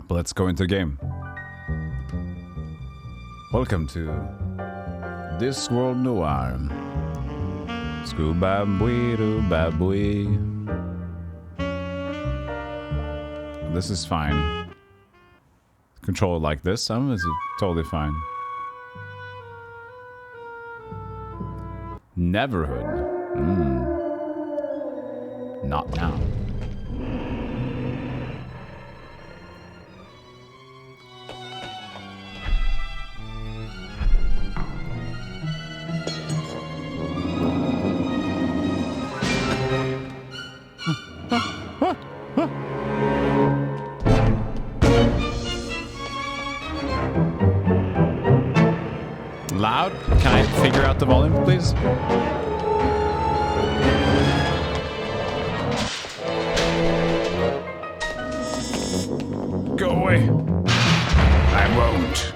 But let's go into the game. Welcome to Discworld Noir. Scooba-bwee-doo-ba-bwee. This is fine. Control it like this, is it totally fine. Neverhood. Not now. Loud? Can I figure out the volume, please? Go away. I won't.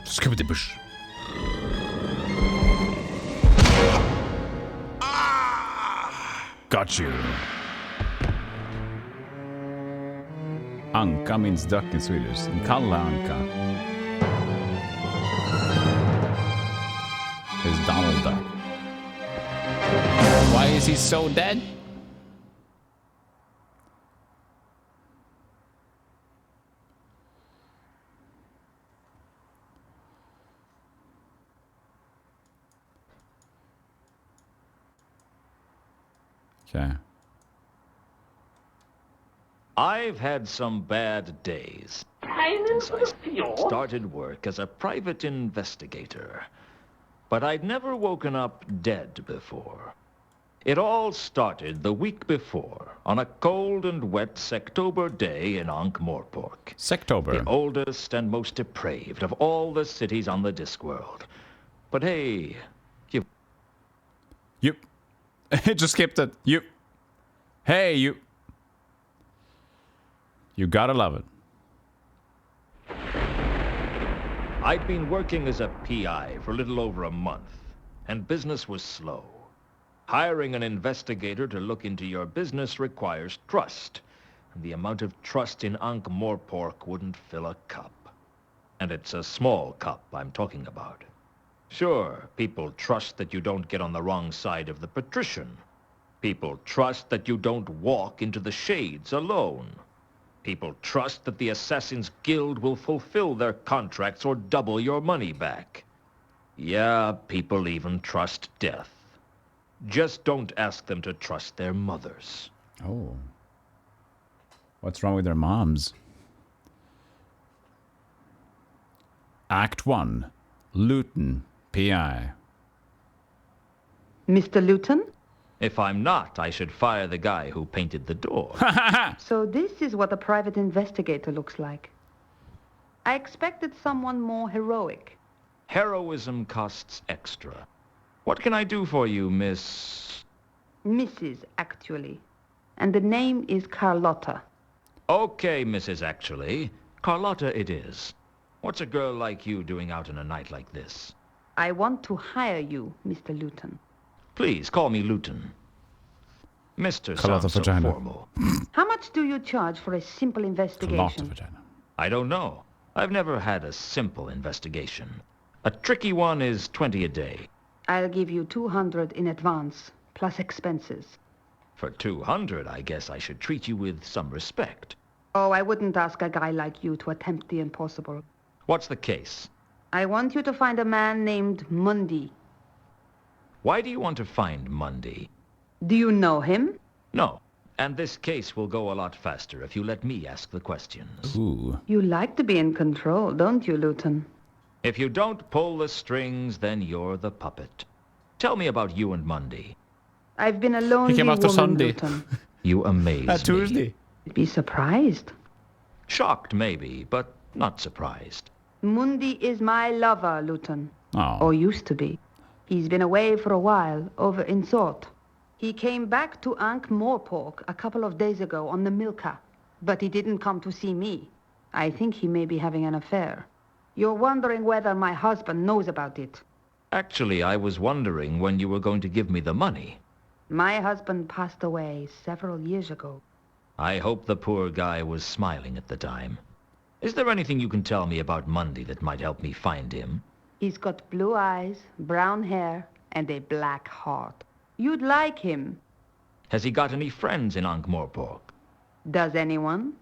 Skip the bush. Got you. Anka means duck in Swedish. Kalla Anka is Donald Duck. Why is he so dead? Okay. I've had some bad days since I started work as a private investigator. But I'd never woken up dead before. It all started the week before, on a cold and wet Sectober day in Ankh-Morpork. Sectober. The oldest and most depraved of all the cities on the Discworld. But hey, You just skipped it. Hey, you gotta love it. I'd been working as a PI for a little over a month, and business was slow. Hiring an investigator to look into your business requires trust, and the amount of trust in Ankh-Morpork wouldn't fill a cup. And it's a small cup I'm talking about. Sure, people trust that you don't get on the wrong side of the patrician. People trust that you don't walk into the shades alone. People trust that the Assassin's Guild will fulfill their contracts or double your money back. Yeah, people even trust death. Just don't ask them to trust their mothers. Oh. What's wrong with their moms? Act 1. Luton, PI. Mr. Luton? If I'm not, I should fire the guy who painted the door. So this is what a private investigator looks like. I expected someone more heroic. Heroism costs extra. What can I do for you, Miss... Mrs., actually. And the name is Carlotta. Okay, Mrs. Actually. Carlotta it is. What's a girl like you doing out on a night like this? I want to hire you, Mr. Luton. Please, call me Luton. Mr. Carlotta sounds so vagina. formal. How much do you charge for a simple Lot of investigation? vagina. I don't know. I've never had a simple investigation. A tricky one is 20 a day. I'll give you 200 in advance, plus expenses. For 200, I guess I should treat you with some respect. Oh, I wouldn't ask a guy like you to attempt the impossible. What's the case? I want you to find a man named Mundy. Why do you want to find Mundy? Do you know him? No. And this case will go a lot faster if you let me ask the questions. Ooh. You like to be in control, don't you, Luton? If you don't pull the strings, then you're the puppet. Tell me about you and Mundy. I've been a lonely came after woman, Sunday. Luton. You amaze me. Tuesday. You'd be surprised. Shocked, maybe, but not surprised. Mundy is my lover, Luton. Oh. Or used to be. He's been away for a while, over in Sort. He came back to Ankh-Morpork a couple of days ago on the Milka, but he didn't come to see me. I think he may be having an affair. You're wondering whether my husband knows about it. Actually, I was wondering when you were going to give me the money. My husband passed away several years ago. I hope the poor guy was smiling at the time. Is there anything you can tell me about Mundy that might help me find him? He's got blue eyes, brown hair, and a black heart. You'd like him. Has he got any friends in Ankh-Morpork? Does anyone?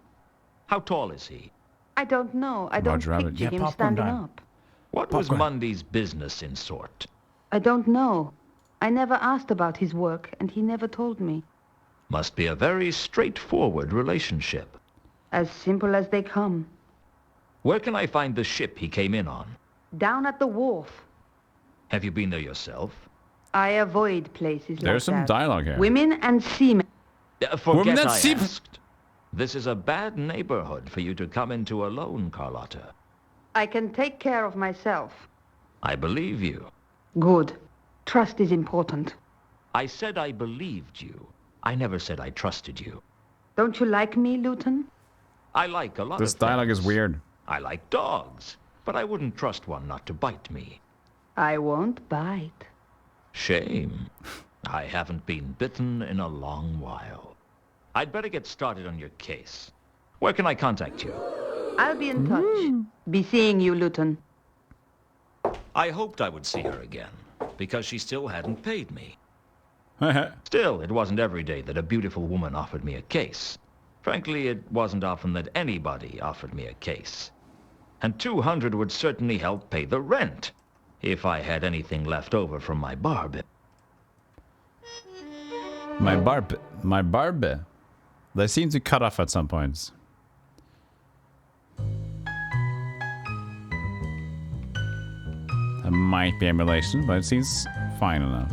How tall is he? I don't know. I don't Roger Rabbit. picture Yeah, him popcorn standing time. up. What was Popcorn. Mundy's business in sort? I don't know. I never asked about his work, and he never told me. Must be a very straightforward relationship. As simple as they come. Where can I find the ship he came in on? Down at the wharf. Have you been there yourself? I avoid places like There's some that. dialogue here. Women and seamen. Forget that I seep- asked. This is a bad neighborhood for you to come into alone, Carlotta. I can take care of myself. I believe you. Good. Trust is important. I said I believed you. I never said I trusted you. Don't you like me, Luton? I like a lot This of dialogue things. is weird. I like dogs, but I wouldn't trust one not to bite me. I won't bite. Shame. I haven't been bitten in a long while. I'd better get started on your case. Where can I contact you? I'll be in touch. Be seeing you, Luton. I hoped I would see her again, because she still hadn't paid me. Still, it wasn't every day that a beautiful woman offered me a case. Frankly, it wasn't often that anybody offered me a case. And 200 would certainly help pay the rent, if I had anything left over from my barb. My barb. They seem to cut off at some points. That might be emulation, but it seems fine enough.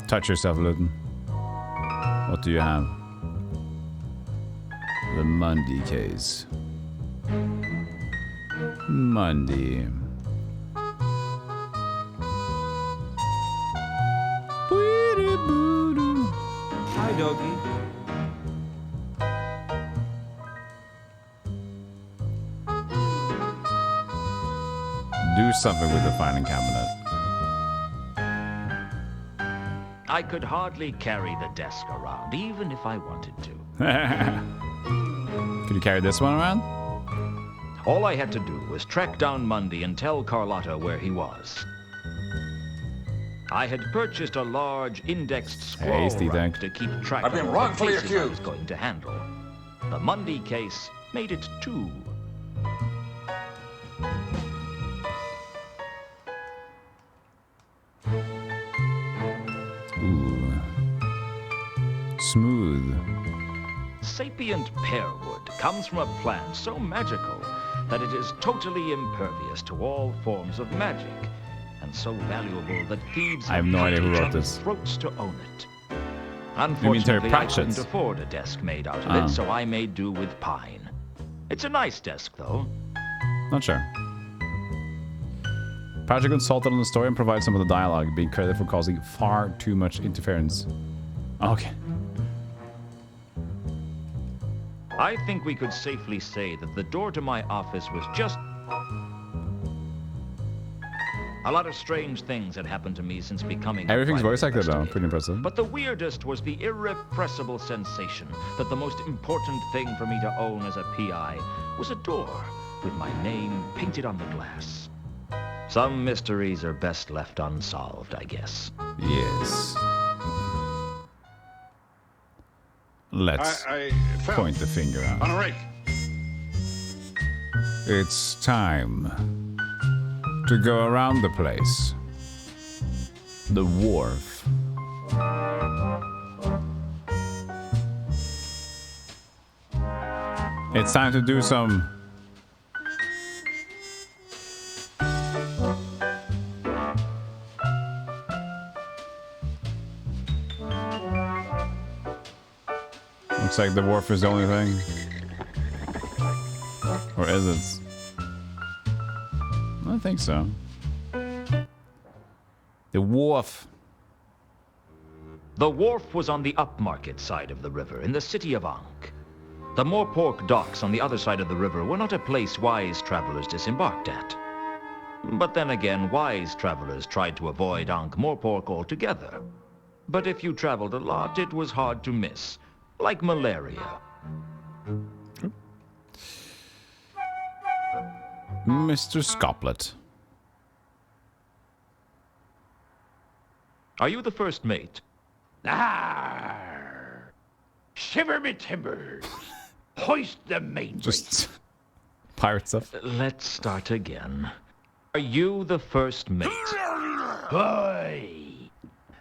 Touch yourself, Luton. What do you have? The Mundy case. Mundy. Hi, doggy. Do something with the filing cabinet. I could hardly carry the desk around, even if I wanted to. Could you carry this one around? All I had to do was track down Mundy and tell Carlotta where he was. I had purchased a large indexed scroll Hasty, rack thank. to keep track I've of been all the wrongfully cases I was accused. going to handle. The Mundy case made it 2. Ooh. Smooth. Sapient pearwood comes from a plant so magical that it is totally impervious to all forms of magic, and so valuable that thieves I have no idea who cut each wrote other's this. throats to own it. Terry Unfortunately, I Pratchett's? couldn't afford a desk made out of Oh. it, so I made do with pine. It's a nice desk, though. Not sure. Project consulted on the story and provided some of the dialogue, being credited for causing far too much interference. Okay. I think we could safely say that the door to my office was just... A lot of strange things had happened to me since becoming a Everything's private voice acted though. investigator. Pretty impressive. But the weirdest was the irrepressible sensation that the most important thing for me to own as a PI was a door with my name painted on the glass. Some mysteries are best left unsolved, I guess. Yes. Let's I fell point the finger on out. a rake. It's time to go around the place. The wharf. It's time to do some... Looks like the wharf is the only thing. Or is it? I don't think so. The wharf. The wharf was on the upmarket side of the river, in the city of Ankh. The Morpork docks on the other side of the river were not a place wise travelers disembarked at. But then again, wise travelers tried to avoid Ankh-Morpork altogether. But if you traveled a lot, it was hard to miss, like malaria. Mr. Scoplet. Are you the first mate? Arr! Shiver me timbers! Hoist the main Just pirate stuff. Let's start again. Are you the first mate? Aye,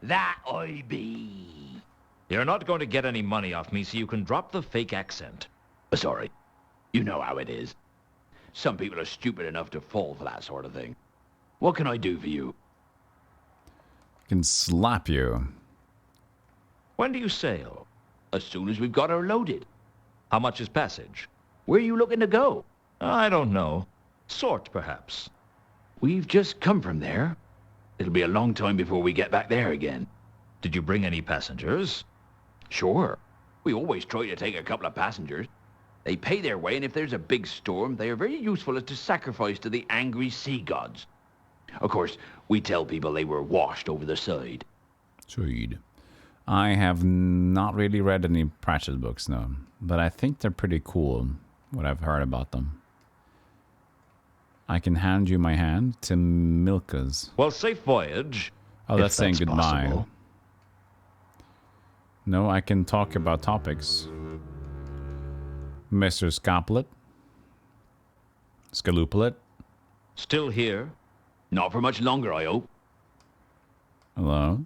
that I be. You're not going to get any money off me, so you can drop the fake accent. Sorry, you know how it is. Some people are stupid enough to fall for that sort of thing. What can I do for you? Can slap you. When do you sail? As soon as we've got her loaded. How much is passage? Where are you looking to go? I don't know. Sort, perhaps. We've just come from there. It'll be a long time before we get back there again. Did you bring any passengers? Sure. We always try to take a couple of passengers. They pay their way, and if there's a big storm, they are very useful as to sacrifice to the angry sea gods. Of course, we tell people they were washed over the side. Sweet. I have not really read any Pratchett books, no. But I think they're pretty cool, what I've heard about them. I can hand you my hand to Milka's. Well, safe voyage. Oh, that's saying goodbye. Possible. No, I can talk about topics. Mr. Scoplet. Scalooplet. Still here? Not for much longer, I hope. Hello?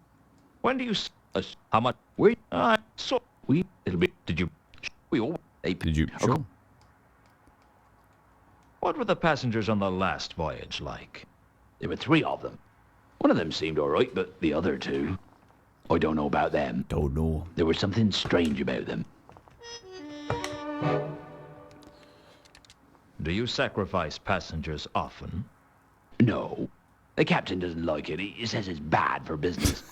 When do you... how much... We... so... We... It'll be... Did you... We all... They... Did you... Sure. What were the passengers on the last voyage like? There were 3 of them. One of them seemed all right, but the other 2... I don't know about them. Don't know. There was something strange about them. Do you sacrifice passengers often? No. The captain doesn't like it. He says it's bad for business.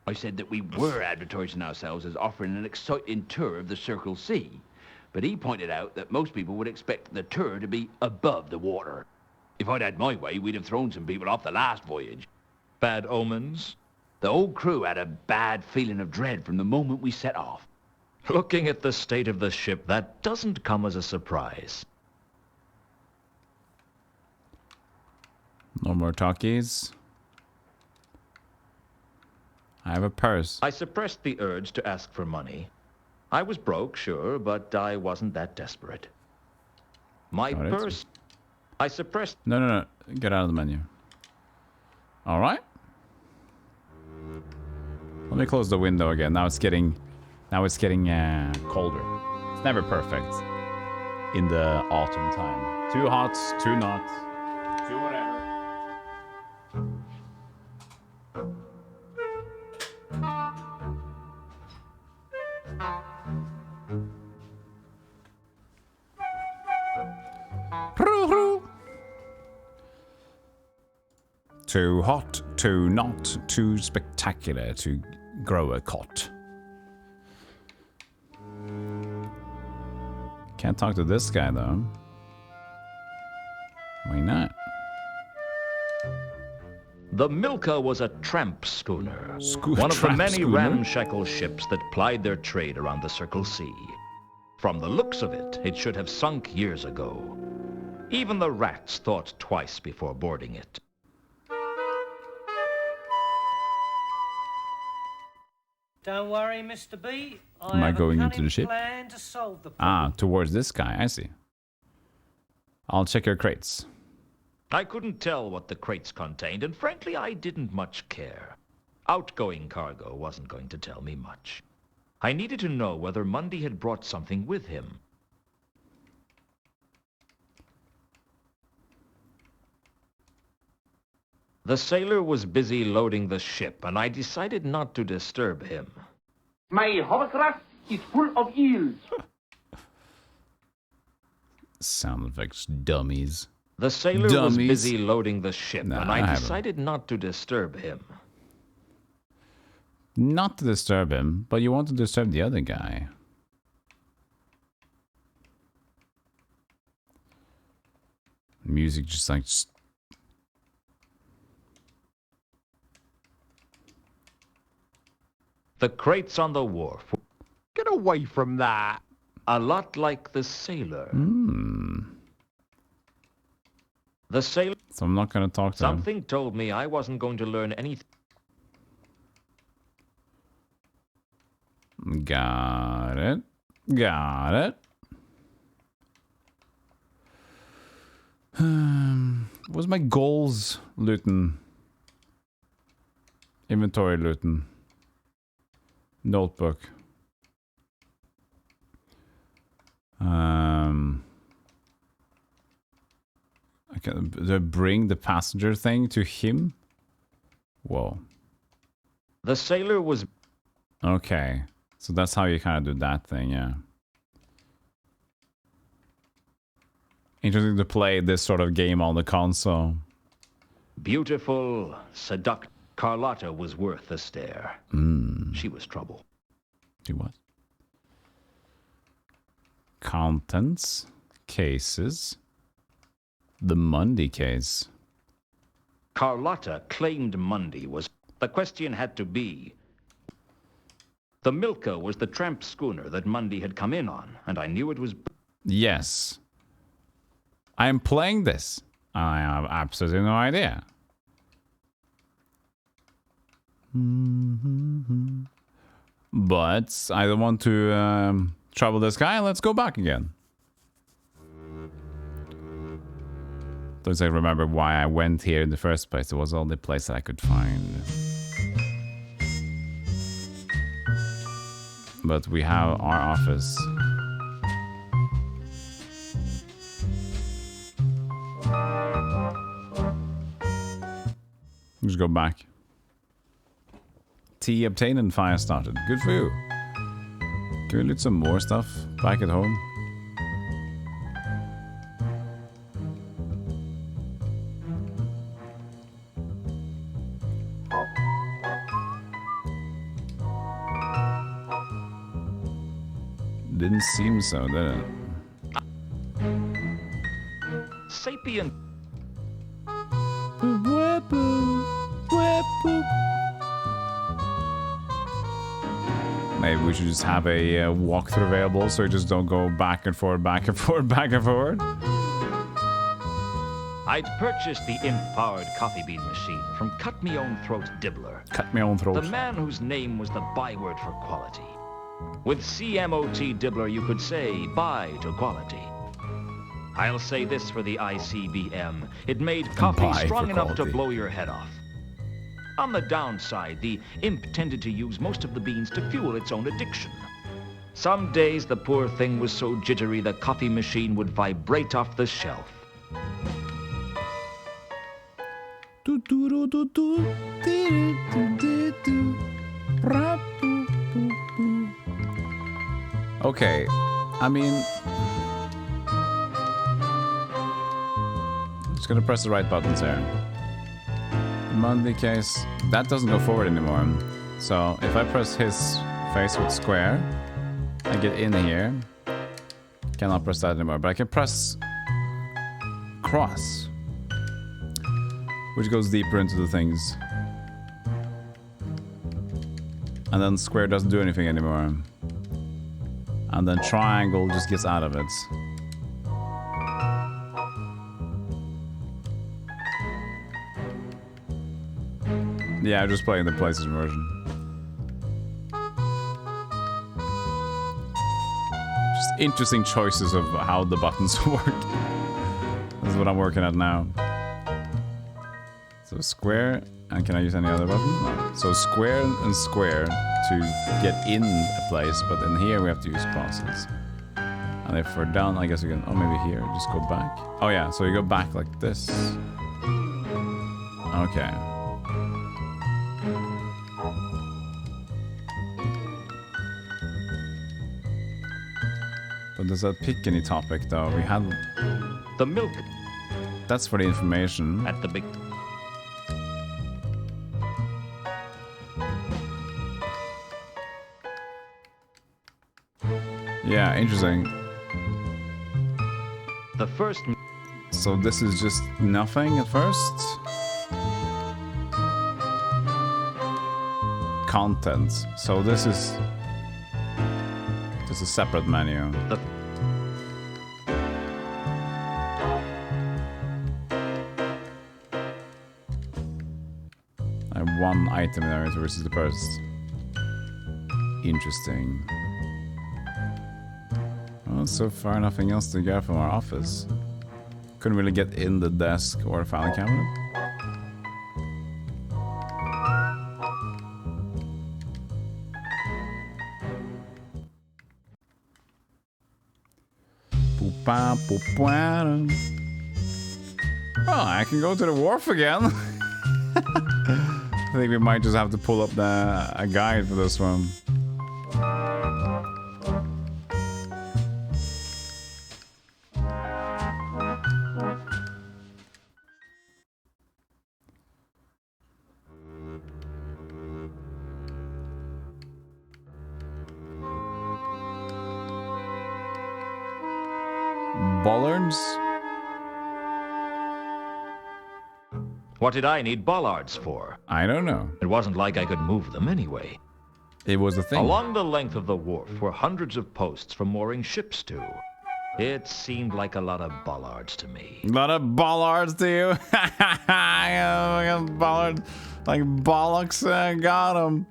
I said that we were advertising ourselves as offering an exciting tour of the Circle C. But he pointed out that most people would expect the tour to be above the water. If I'd had my way, we'd have thrown some people off the last voyage. Bad omens? The whole crew had a bad feeling of dread from the moment we set off. Looking at the state of the ship, that doesn't come as a surprise. No more talkies. I have a purse. I suppressed the urge to ask for money. I was broke, sure, but I wasn't that desperate. My Got it. purse... I suppressed... No. Get out of the menu. All right. Let me close the window again. Now it's getting colder. It's never perfect in the autumn time. Too hot, too not, too whatever. Too hot, too not, too spectacular to grow a cot. Can't talk to this guy though. Why not? The Milka was a tramp schooner. One of the Tramp many schooner? ramshackle ships that plied their trade around the Circle C. From the looks of it, it should have sunk years ago. Even the rats thought twice before boarding it. Don't worry, Mr. B. Am I have a going into cunning the ship? plan to solve the Ah, problem. towards this guy. I see. I'll check your crates. I couldn't tell what the crates contained, and frankly, I didn't much care. Outgoing cargo wasn't going to tell me much. I needed to know whether Mundy had brought something with him. The sailor was busy loading the ship, and I decided not to disturb him. My hovercraft is full of eels. Sound effects dummies. The sailor was Dummies. busy loading the ship, Nah, and I I haven't. decided not to disturb him. Not to disturb him, but you want to disturb the other guy. Music just like... The crates on the wharf, Get away from that. a lot like the sailor. The sailor... So I'm not gonna talk to him. Something told me I wasn't going to learn anything. Got it. Got it. What's my goals looting? Inventory looting. Notebook. Okay, do I bring the passenger thing to him? Whoa. The sailor was... Okay. So that's how you kind of do that thing, yeah. Interesting to play this sort of game on the console. Beautiful, seductive. Carlotta was worth the stare. She was trouble. She was. Contents. Cases. The Mundy case. Carlotta claimed Mundy was... The question had to be... The Milka was the tramp schooner that Mundy had come in on, and I knew it was... Yes. I am playing this. I have absolutely no idea. But I don't want to trouble this guy. Let's go back again. Don't I remember why I went here in the first place. It was the only place that I could find. But we have our office. Just go back. Tea obtained and fire started. Good for you. Can we loot some more stuff back at home? Didn't seem so, did it? Sapient... Maybe we should just have a walkthrough available so we just don't go back and forth, back and forth, back and forth. I'd purchased the imp-powered coffee bean machine from Cut Me Own Throat Dibbler, Cut my own throat. the man whose name was the byword for quality. With CMOT Dibbler, you could say bye to quality. I'll say this for the ICBM. It made coffee Bye strong for enough to quality. blow your head off. On the downside, the imp tended to use most of the beans to fuel its own addiction. Some days, the poor thing was so jittery the coffee machine would vibrate off the shelf. Okay, I mean... Just gonna press the right buttons here. Monday case, that doesn't go forward anymore. So if I press his face with square, I get in here. Cannot press that anymore, but I can press cross, which goes deeper into the things. And then square doesn't do anything anymore. And then triangle just gets out of it. Yeah, I'm just playing the PlayStation version. Just interesting choices of how the buttons work. This is what I'm working at now. So square, and can I use any other button? No. So square and square to get in a place, but in here we have to use crosses. And if we're down, I guess we can, oh maybe here, just go back. Oh yeah, so you go back like this. Okay. But does that pick any topic though? We had... The milk That's for the information. at the big... Yeah, interesting. The first... So this is just nothing at first? Content. So this is... Just a separate menu. The I have one item there versus the first. Interesting. Well, so far nothing else to get from our office. Couldn't really get in the desk or file cabinet. Oh, I can go to the wharf again. I think we might just have to pull up a guide for this one. Bollards? What did I need bollards for? I don't know. It wasn't like I could move them anyway. It was a thing. Along the length of the wharf were hundreds of posts for mooring ships to. It seemed like a lot of bollards to me. A lot of bollards to you? Bollard, like bollocks. Got him.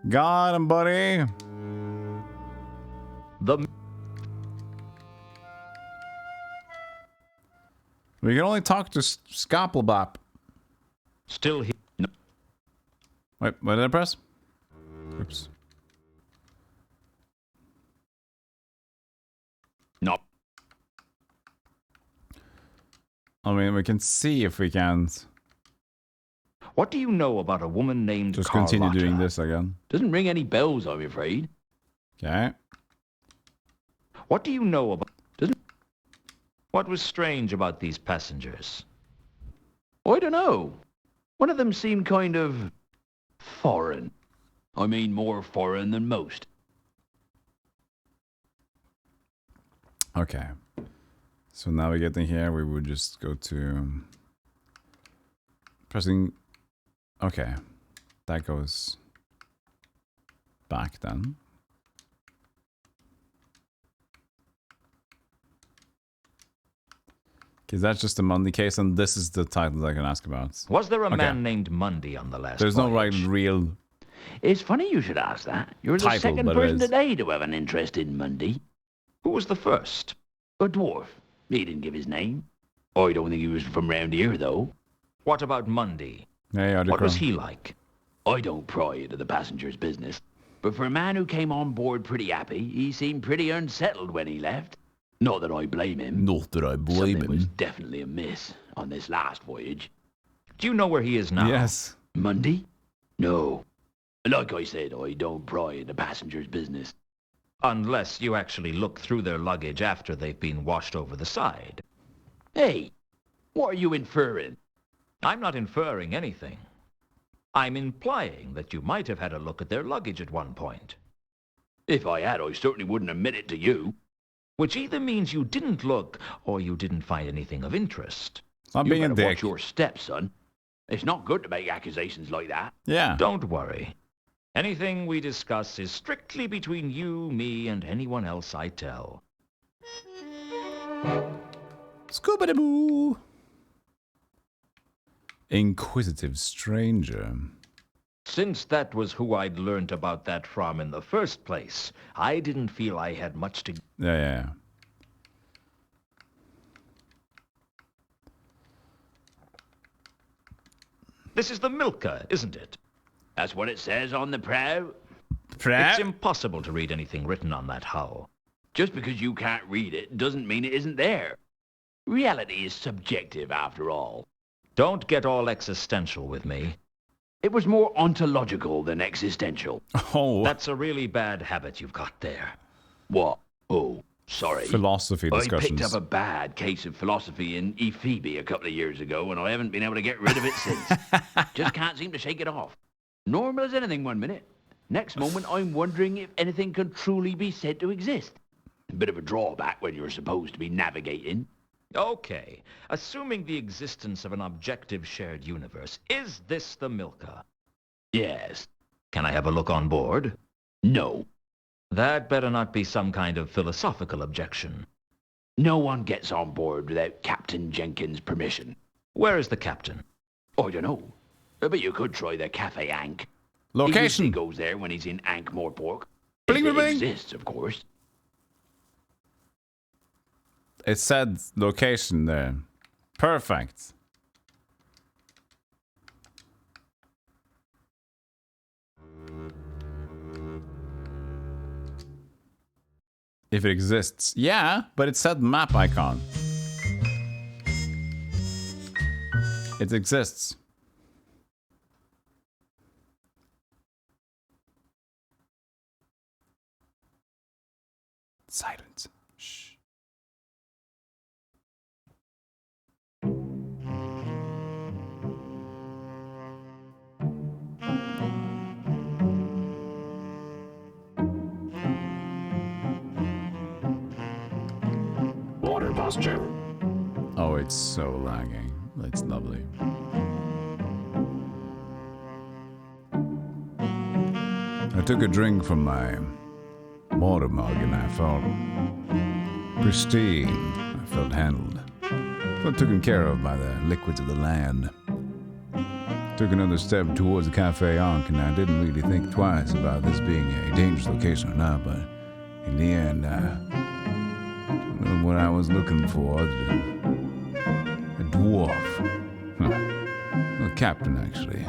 Got him, buddy. We can only talk to Scopplebop. Still here. No. Wait, what did I press? Oops. No. I mean, we can see if we can What do you know about a woman named just Carlotta? continue doing this again. Doesn't ring any bells, I'm afraid. Okay. What do you know about... What was strange about these passengers? I don't know. One of them seemed kind of foreign. I mean, more foreign than most. Okay. So navigating here, we would just go to pressing. Okay, that goes back then. Okay, that's just a Monday case, and this is the title that I can ask about. Was there a man named Mundy on the last There's no voyage? right real. It's funny you should ask that. You're the Title, second but it person is. today to have an interest in Mundy. Who was the first? A dwarf. He didn't give his name. I don't think he was from round here, though. What about Mundy? Hey, What was he like? I don't pry into the passenger's business. But for a man who came on board pretty happy, he seemed pretty unsettled when he left. Not that I blame him. Not that I blame Something was him. definitely amiss on this last voyage. Do you know where he is now? Yes. Mundy? No. Like I said, I don't pry into passenger's business. Unless you actually look through their luggage after they've been washed over the side. Hey, what are you inferring? I'm not inferring anything. I'm implying that you might have had a look at their luggage at one point. If I had, I certainly wouldn't admit it to you. Which either means you didn't look, or you didn't find anything of interest. Stop You being a better watch dick. your step, son. It's not good to make accusations like that. Yeah. Don't worry. Anything we discuss is strictly between you, me, and anyone else I tell. Scoobity-boo. Inquisitive stranger. Since that was who I'd learned about that from in the first place, I didn't feel I had much to... Yeah. This is the Milka, isn't it? That's what it says on the prow. It's impossible to read anything written on that hull. Just because you can't read it doesn't mean it isn't there. Reality is subjective, after all. Don't get all existential with me. It was more ontological than existential. Oh, That's a really bad habit you've got there. What? Oh, sorry. philosophy I discussions. picked up a bad case of philosophy in Ephoebe a couple of years ago, and I haven't been able to get rid of it since. Just can't seem to shake it off. Normal as anything one minute. Next moment, I'm wondering if anything can truly be said to exist. A bit of a drawback when you're supposed to be navigating. Okay, assuming the existence of an objective shared universe, is this the Milka? Yes. Can I have a look on board? No. That better not be some kind of philosophical objection. No one gets on board without Captain Jenkins' permission. Where is the captain? I don't know. But you could try the Cafe Ankh. Location. He goes there when he's in Ankh-Morpork. Bling, If bling, it bling. exists, of course. It said location there. Perfect. If it exists. Yeah, but it said map icon. It exists. Silence. Shh. Water posture. Oh, it's so lagging. It's lovely. I took a drink from my water mug and I felt pristine. I felt handled. Felt taken care of by the liquids of the land. Took another step towards the Cafe Ankh and I didn't really think twice about this being a dangerous location or not, but in the end, what I was looking for, a dwarf. Huh. A captain, actually.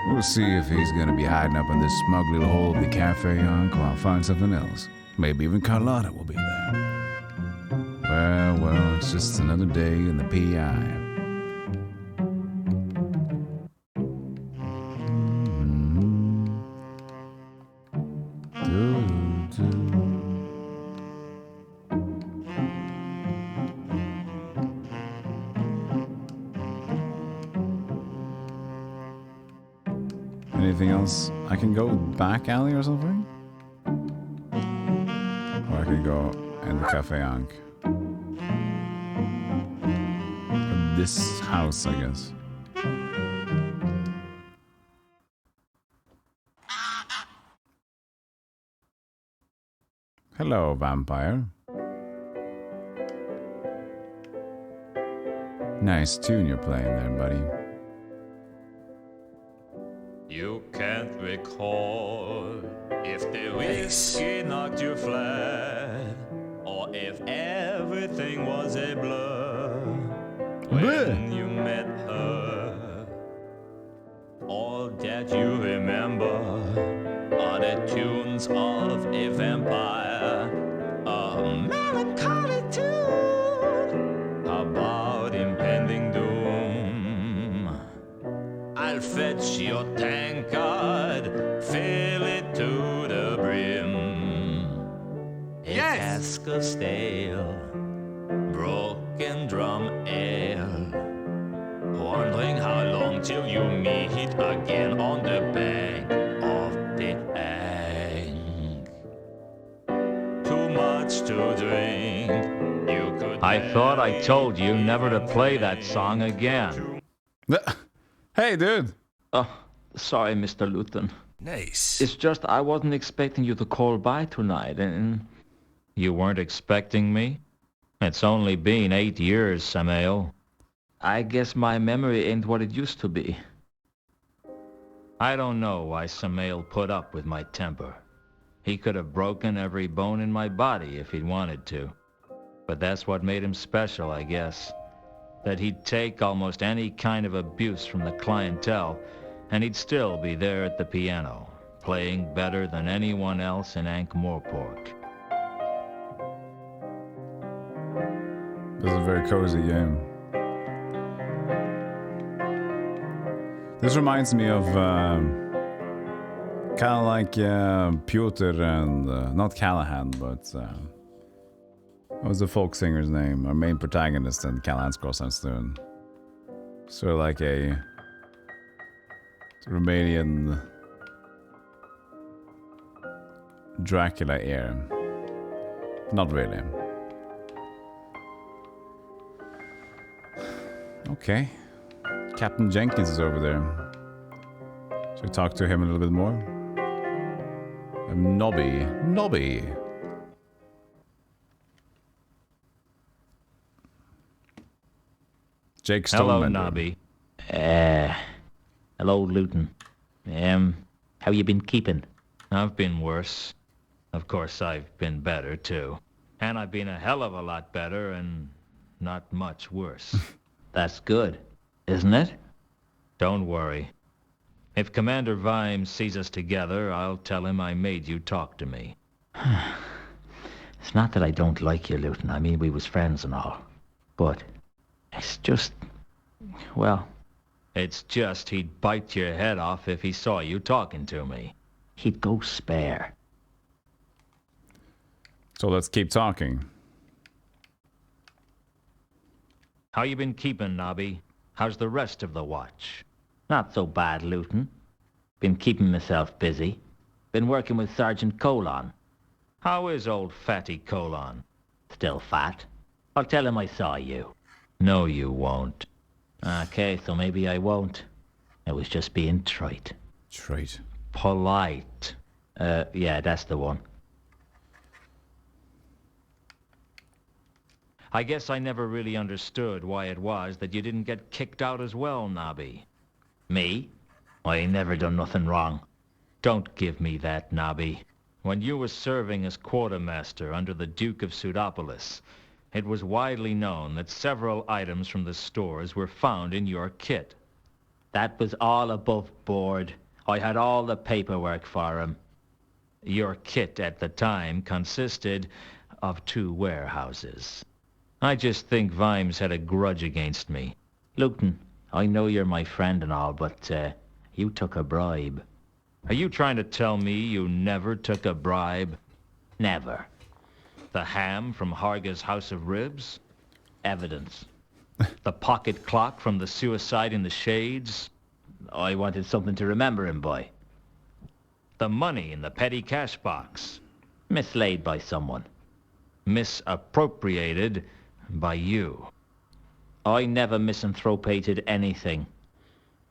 We'll see if he's gonna be hiding up in this smug little hole of the Cafe Ankh, or I'll find something else. Maybe even Carlotta will be there. Well, it's just another day in the PI. Anything else? I can go back alley or something? Or I could go in the Cafe Ankh. This house, I guess. Hello, vampire. Nice tune you're playing there, buddy. You can't recall if the whiskey knocked you flat, or if everything was a blur when you met her. All that you remember are the tunes of a vampire, a melancholy tune about impending doom. I'll fetch your tankard, fill it to the brim. A cask of stale, broken drum ale. Wondering how long till you meet again on the bank of the Ankh. Too much to drink, you could. I thought I told you never to play that song again. Hey, dude. Oh, sorry, Mr. Luton. Nice. It's just I wasn't expecting you to call by tonight, and you weren't expecting me? It's only been 8 years, Samael. I guess my memory ain't what it used to be. I don't know why Samael put up with my temper. He could have broken every bone in my body if he'd wanted to. But that's what made him special, I guess. That he'd take almost any kind of abuse from the clientele, and he'd still be there at the piano, playing better than anyone else in Ankh-Morpork. This is a very cozy game. This reminds me of kind of like Piotr and not Callahan, but what was the folk singer's name? Our main protagonist in Callahan's Crosshands. Sort of like a Romanian Dracula ear. Not really. Okay. Captain Jenkins is over there. Should we talk to him a little bit more? Nobby. Nobby! Jake Hello, Stonebender. Nobby. Hello, Luton. How you been keeping? I've been worse. Of course, I've been better, too. And I've been a hell of a lot better and not much worse. That's good, isn't it? Don't worry. If Commander Vimes sees us together, I'll tell him I made you talk to me. It's not that I don't like you, Luton. I mean, we was friends and all. But it's just, well... It's just he'd bite your head off if he saw you talking to me. He'd go spare. So let's keep talking. How you been keeping, Nobby? How's the rest of the watch? Not so bad, Luton. Been keeping myself busy. Been working with Sergeant Colon. How is old Fatty Colon? Still fat. I'll tell him I saw you. No, you won't. Okay, so maybe I won't. I was just being trite. Trite. Polite. Yeah, that's the one. I guess I never really understood why it was that you didn't get kicked out as well, Nobby. Me? I ain't never done nothing wrong. Don't give me that, Nobby. When you were serving as quartermaster under the Duke of Pseudopolis, it was widely known that several items from the stores were found in your kit. That was all above board. I had all the paperwork for him. Your kit at the time consisted of 2 warehouses. I just think Vimes had a grudge against me. Luton, I know you're my friend and all, but you took a bribe. Are you trying to tell me you never took a bribe? Never. The ham from Harga's House of Ribs? Evidence. The pocket clock from the Suicide in the Shades? I wanted something to remember him by. The money in the petty cash box? Mislaid by someone. Misappropriated by you. I never misanthropated anything.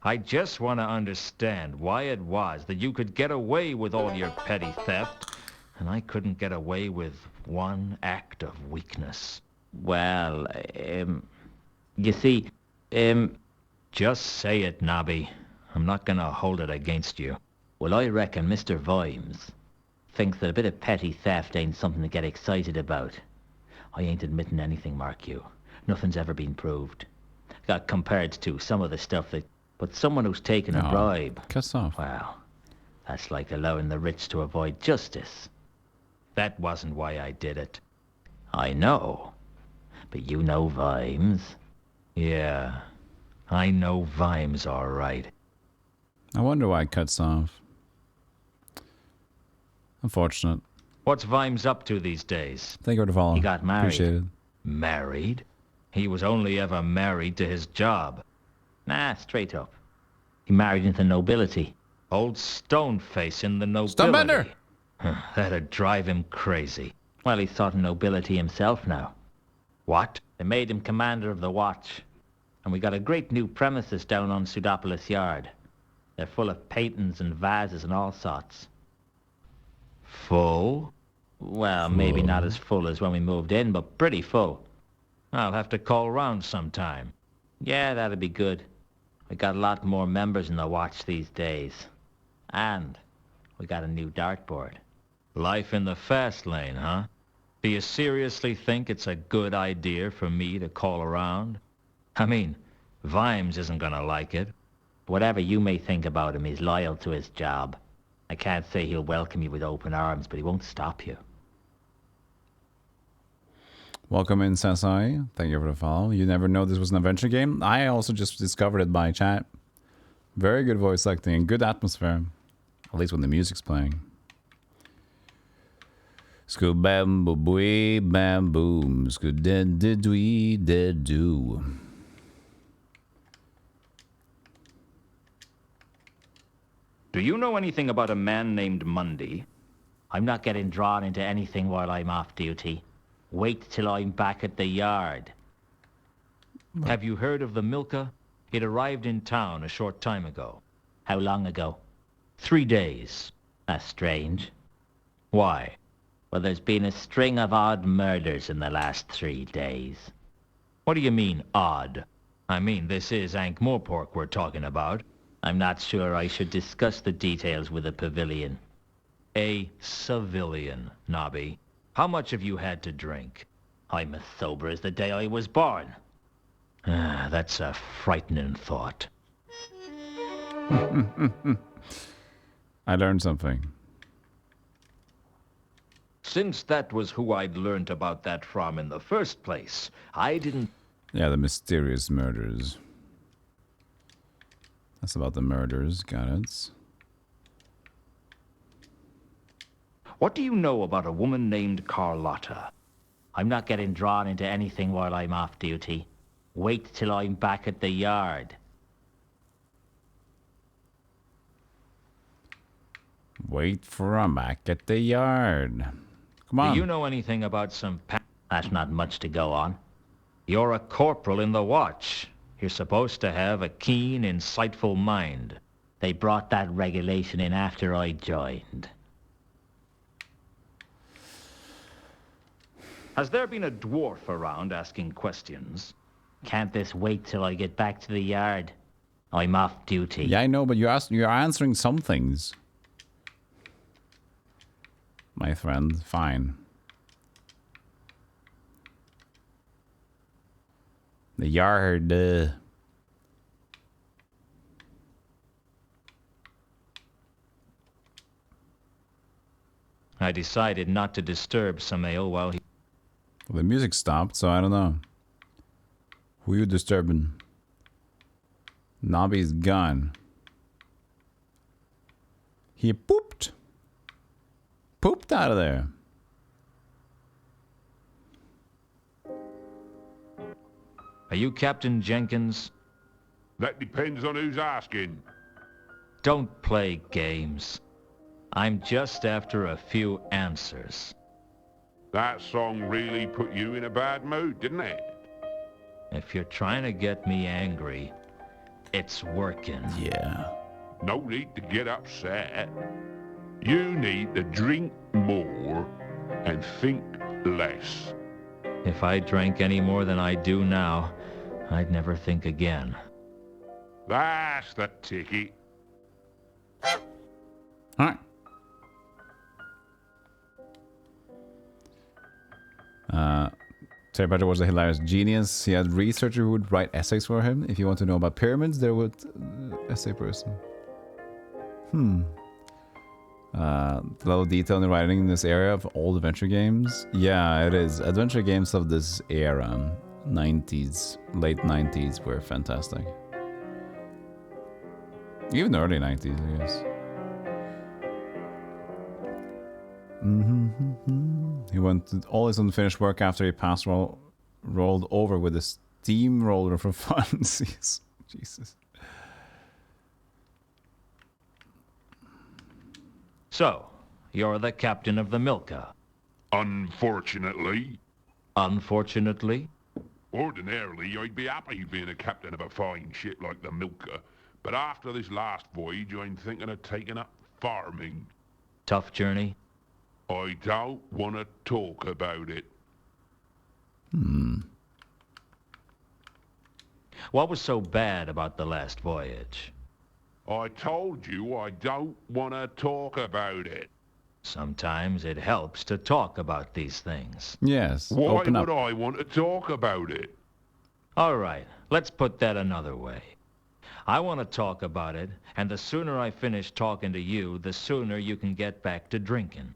I just want to understand why it was that you could get away with all your petty theft, and I couldn't get away with one act of weakness. Well, you see, Just say it, Nobby. I'm not gonna hold it against you. well, I reckon Mr. Vimes thinks that a bit of petty theft ain't something to get excited about. I ain't admitting anything, mark you. Nothing's ever been proved. Got compared to some of the stuff that... But someone who's taken a No. bribe, Cuss off. well, that's like allowing the rich to avoid justice. That wasn't why I did it. I know. But you know Vimes. Yeah, I know Vimes all right. I wonder why it cuts off. Unfortunate. What's Vimes up to these days? Thank you for the follow. He got married. Appreciate it. Married? He was only ever married to his job. Nah, straight up. He married into nobility. Old Stoneface in the nobility. Stonebender! That'd drive him crazy. Well, he's sort of nobility himself now. What? They made him commander of the watch. And we got a great new premises down on Pseudopolis Yard. They're full of paintings and vases and all sorts. Full? Well, maybe not as full as when we moved in, but pretty full. I'll have to call round sometime. Yeah, that'd be good. We got a lot more members in the watch these days. And we got a new dartboard. Life in the fast lane, huh? Do you seriously think it's a good idea for me to call around? I mean, Vimes isn't gonna like it. Whatever you may think about him, he's loyal to his job. I can't say he'll welcome you with open arms, but he won't stop you. Welcome in, Sasai. Thank you for the follow. You never know this was an adventure game. I also just discovered it by chat. Very good voice acting and good atmosphere. At least when the music's playing. Scoop bam boo boo bam boom. Scoop dead did we dead do. Do you know anything about a man named Mundy? I'm not getting drawn into anything while I'm off duty. Wait till I'm back at the yard. Have you heard of the Milka? It arrived in town a short time ago. How long ago? 3 days. That's strange. Why? Well, there's been a string of odd murders in the last 3 days. What do you mean, odd? I mean, this is Ankh-Morpork we're talking about. I'm not sure I should discuss the details with a pavilion. A civilian, Nobby. How much have you had to drink? I'm as sober as the day I was born. That's a frightening thought. I learned something. Since that was who I'd learned about that from in the first place, I didn't... Yeah, the mysterious murders. That's about the murders, got it. What do you know about a woman named Carlotta? I'm not getting drawn into anything while I'm off duty. Wait till I'm back at the yard. Wait for I'm back at the yard. Come on. Do you know anything about some... That's not much to go on. You're a corporal in the watch. You're supposed to have a keen, insightful mind. They brought that regulation in after I joined. Has there been a dwarf around asking questions? Can't this wait till I get back to the yard? I'm off duty. Yeah, I know, but you're answering some things. My friend, fine. The yard. I decided not to disturb Samael while he... Well, the music stopped, so I don't know. Who you disturbing? Nobby's gone. He pooped. Pooped out of there. Are you Captain Jenkins? That depends on who's asking. Don't play games. I'm just after a few answers. That song really put you in a bad mood, didn't it? If you're trying to get me angry, it's working. Yeah. No need to get upset. You need to drink more and think less. If I drank any more than I do now, I'd never think again. That's the ticket. Alright. Terry Pratchett was a hilarious genius. He had researcher who would write essays for him. If you want to know about pyramids, there would essay person. A little detail in the writing in this area of old adventure games. Yeah, it is. Adventure games of this era, 90s, late 90s, were fantastic. Even the early 90s, I guess. He went to all his unfinished work after he passed rolled over with a steamroller for funsies. Jesus. So, you're the captain of the Milka. Unfortunately. Unfortunately? Ordinarily, I'd be happy being a captain of a fine ship like the Milka. But after this last voyage, I'm thinking of taking up farming. Tough journey? I don't want to talk about it. What was so bad about the last voyage? I told you I don't want to talk about it. Sometimes it helps to talk about these things. Yes. Why open would up. I want to talk about it? All right, let's put that another way. I want to talk about it, and the sooner I finish talking to you, the sooner you can get back to drinking.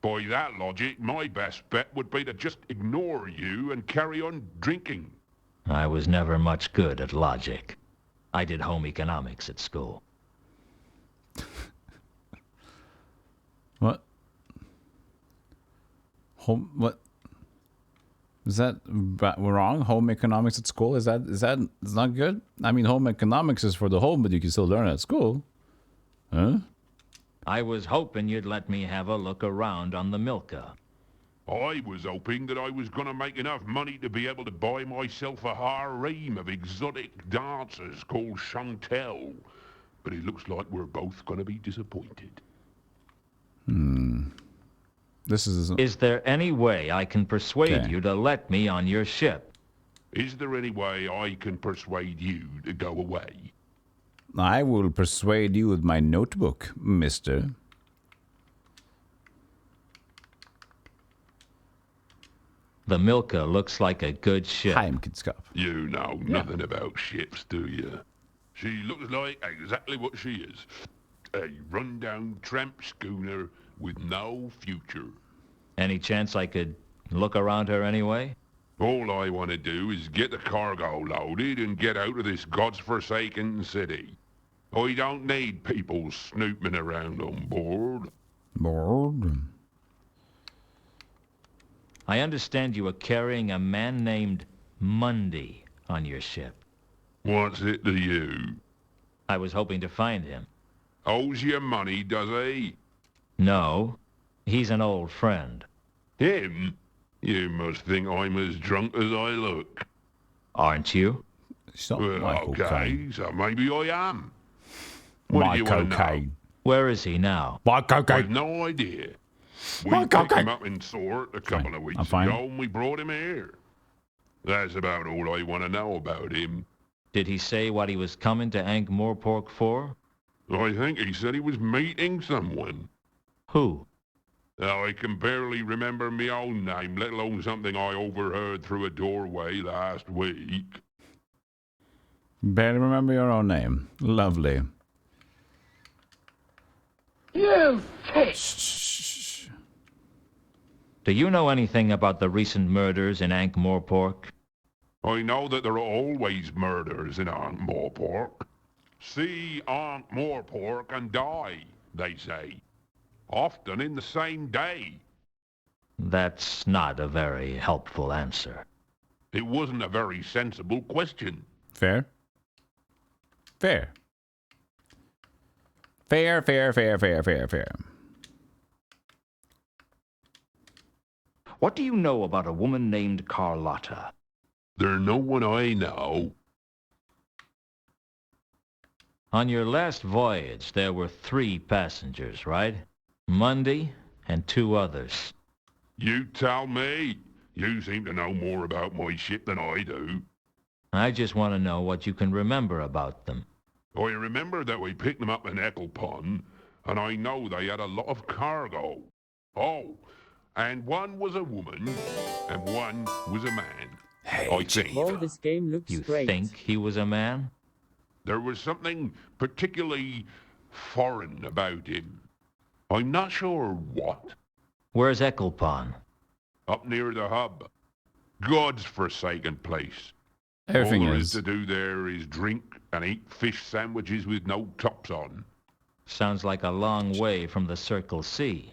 By that logic, my best bet would be to just ignore you and carry on drinking. I was never much good at logic. I did home economics at school. What? Home? What? Is that wrong? Home economics at school? Is that it's not good? I mean, home economics is for the home, but you can still learn it at school. Huh? I was hoping you'd let me have a look around on the Milka. I was hoping that I was gonna make enough money to be able to buy myself a harem of exotic dancers called Chantel. But it looks like we're both gonna be disappointed. This is... Is there any way I can persuade you to let me on your ship? Is there any way I can persuade you to go away? I will persuade you with my notebook, mister. The Milka looks like a good ship. Heimkunskap. You know nothing about ships, do you? She looks like exactly what she is. A run-down tramp schooner with no future. Any chance I could look around her anyway? All I want to do is get the cargo loaded and get out of this god's-forsaken city. I don't need people snooping around on board. I understand you are carrying a man named Mundy on your ship. What's it to you? I was hoping to find him. Owes you money, does he? No, he's an old friend. Him? You must think I'm as drunk as I look. Aren't you? Well, okay, so maybe I am. What My do you want to know? cocaine. Where is he now? My I've cocaine. no idea. We My picked cocaine. him up in Sort a couple of weeks fine. ago and we brought him here. That's about all I want to know about him. Did he say what he was coming to Ankh-Morpork for? I think he said he was meeting someone. Who? Now, I can barely remember my own name, let alone something I overheard through a doorway last week. Barely remember your own name. Lovely. You Shh. Do you know anything about the recent murders in Ankh-Morpork? I know that there are always murders in Ankh-Morpork. See Ankh-Morpork and die, they say. Often in the same day. That's not a very helpful answer. It wasn't a very sensible question. Fair. Fair. Fair. What do you know about a woman named Carlotta? There's no one I know. On your last voyage, there were 3 passengers, right? Mundy and 2 others. You tell me. You seem to know more about my ship than I do. I just want to know what you can remember about them. I remember that we picked them up in Ecclepon, and I know they had a lot of cargo. Oh, and one was a woman, and one was a man. I think. Oh, this game looks You great. think he was a man? There was something particularly foreign about him. I'm not sure what. Where's Ecclepon? Up near the hub. God's forsaken place. Everything All there is. to do there is drink and eat fish sandwiches with no tops on. Sounds like a long way from the Circle C.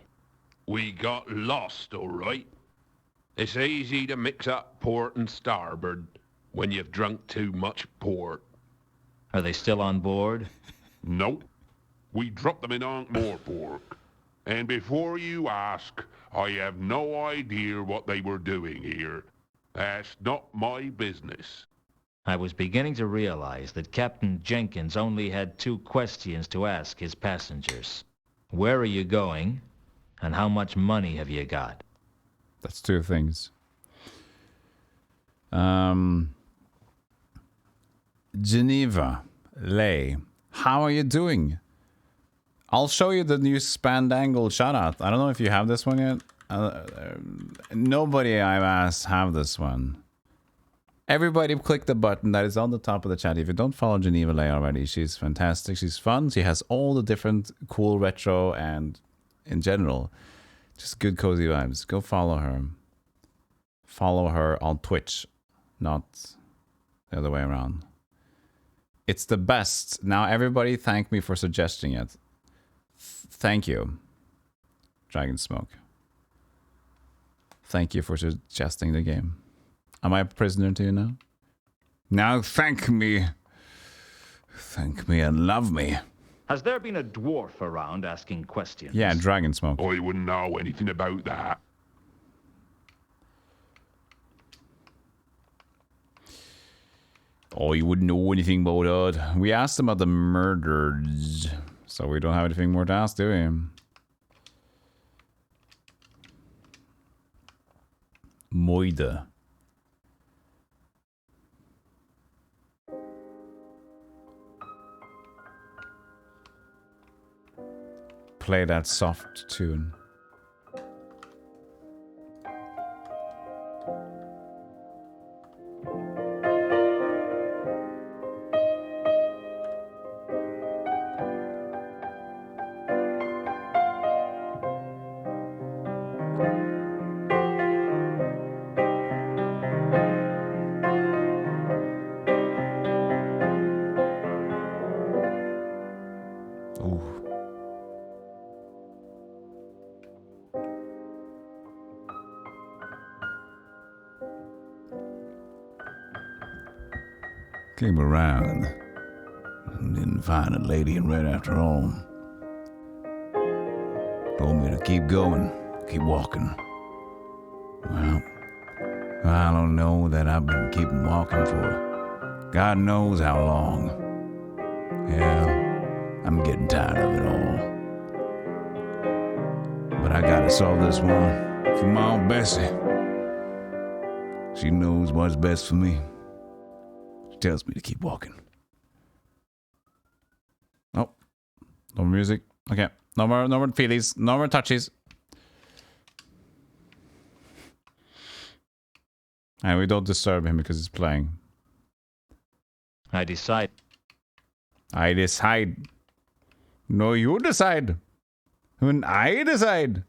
We got lost, all right. It's easy to mix up port and starboard when you've drunk too much port. Are they still on board? Nope. We dropped them in Ankh-Morpork. And before you ask, I have no idea what they were doing here. That's not my business. I was beginning to realize that Captain Jenkins only had 2 questions to ask his passengers. Where are you going? And how much money have you got? That's 2 things. Geneva, Lay, how are you doing? I'll show you the new Spandangle shoutout. I don't know if you have this one yet. Nobody I've asked have this one. Everybody click the button that is on the top of the chat. If you don't follow Geneva Lay already, she's fantastic. She's fun. She has all the different cool retro and in general, just good cozy vibes. Go follow her. Follow her on Twitch, not the other way around. It's the best. Now everybody thank me for suggesting it. Thank you, Dragon Smoke. Thank you for suggesting the game. Am I a prisoner to you now? Now thank me. Thank me and love me. Has there been a dwarf around asking questions? Yeah, dragon smoke. I wouldn't know anything about that. Oh, you wouldn't know anything about that. We asked him about the murders, so we don't have anything more to ask, do we? Moida. Play that soft tune. Came around and didn't find a lady in red after all. Told me to keep going, keep walking. Well, I don't know that I've been keeping walking for God knows how long. Yeah, I'm getting tired of it all. But I gotta solve this one for my own Bessie. She knows what's best for me. Tells me to keep walking. Oh, no more music. Okay, no more feelies, no more touchies. And we don't disturb him because he's playing. I decide. I decide. No, you decide. When I decide.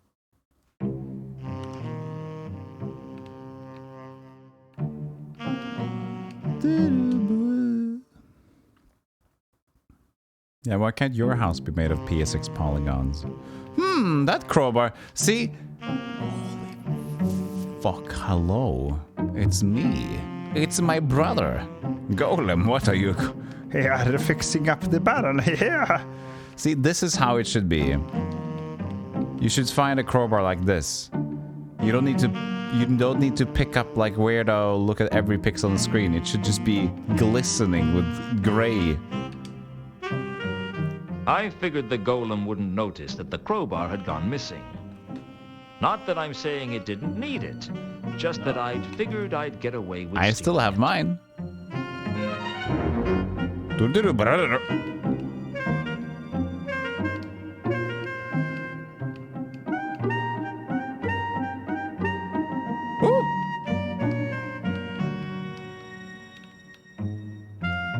Yeah, why can't your house be made of PSX polygons? That crowbar. See? Holy fuck, hello. It's me. It's my brother. Golem, what are you? Here, fixing up the barrel here. See, this is how it should be. You should find a crowbar like this. You don't need to pick up like weirdo, look at every pixel on the screen. It should just be glistening with gray. I figured the golem wouldn't notice that the crowbar had gone missing. Not that I'm saying it didn't need it, just that I'd figured I'd get away with I still have mine.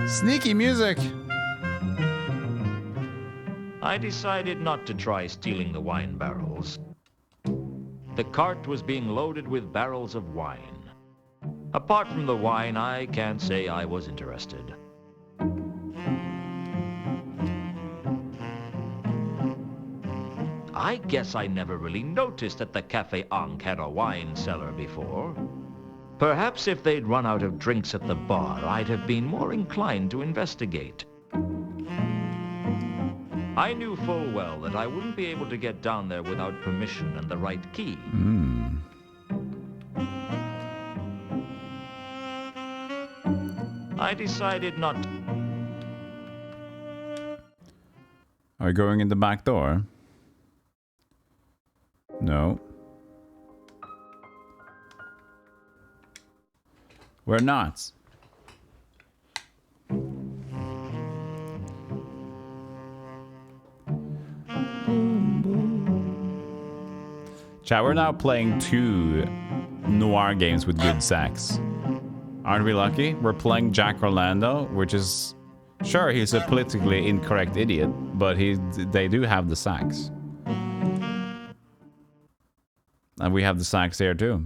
Sneaky music. I decided not to try stealing the wine barrels. The cart was being loaded with barrels of wine. Apart from the wine, I can't say I was interested. I guess I never really noticed that the Cafe Ankh had a wine cellar before. Perhaps if they'd run out of drinks at the bar, I'd have been more inclined to investigate. I knew full well that I wouldn't be able to get down there without permission and the right key. I decided not to. Are we going in the back door? No. We're not. Chat, we're now playing 2 noir games with good sax. Aren't we lucky? We're playing Jack Orlando, which is... Sure, he's a politically incorrect idiot, but they do have the sax. And we have the sax here too.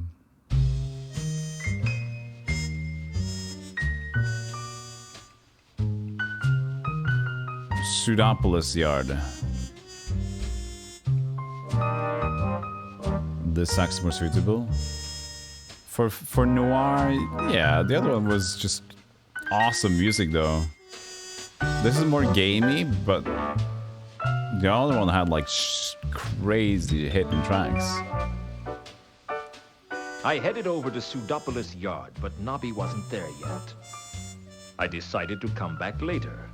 Pseudopolis Yard. The sax more suitable. For noir, yeah, the other one was just awesome music though. This is more gamey, but The other one had like crazy hidden tracks. I headed over to Pseudopolis Yard, but Nobby wasn't there yet. I decided to come back later.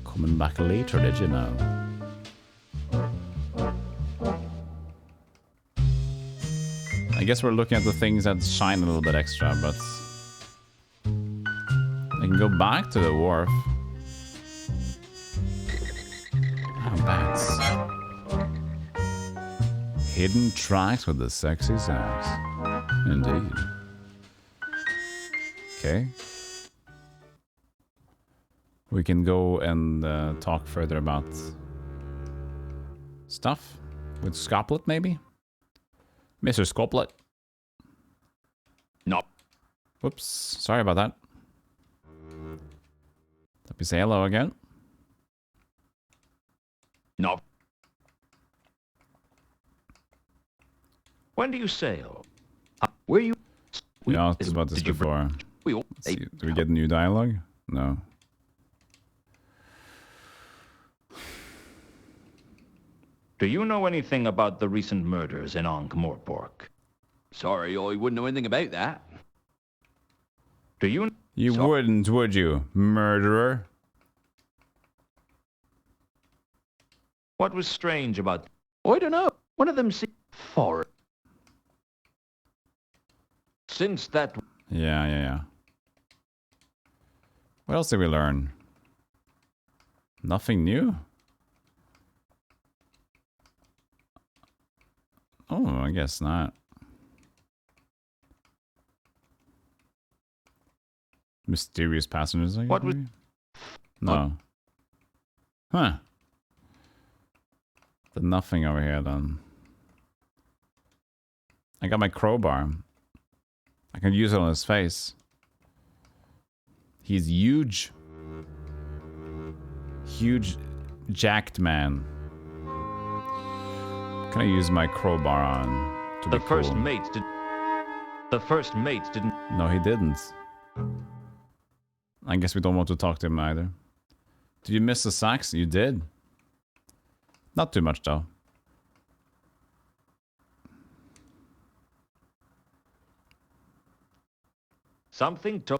Coming back later, did you know? I guess we're looking at the things that shine a little bit extra, but I can go back to the wharf. Oh, bats. Hidden tracks with the sexy sax. Indeed. Okay. We can go and talk further about stuff with Scoplet, maybe? Mr. Scoplet. No. Whoops. Sorry about that. Let me say hello again. No. When do you sail? Where you? We asked about this before. Let's see. Do we get new dialogue? No. Do you know anything about the recent murders in Ankh-Morpork? Sorry, I wouldn't know anything about that. Do you? You wouldn't, would you, murderer? What was strange about? I don't know. One of them seemed foreign. Since that. Yeah. What else did we learn? Nothing new? Oh, I guess not. Mysterious passengers, I guess? What was? No. Huh. There's nothing over here, then. I got my crowbar. I can use it on his face. He's huge. Huge, jacked man. Can I use my crowbar on to The be first cool? mates did. The first mates didn't. No, he didn't. I guess we don't want to talk to him either. Did you miss the sax? You did. Not too much, though. Something to.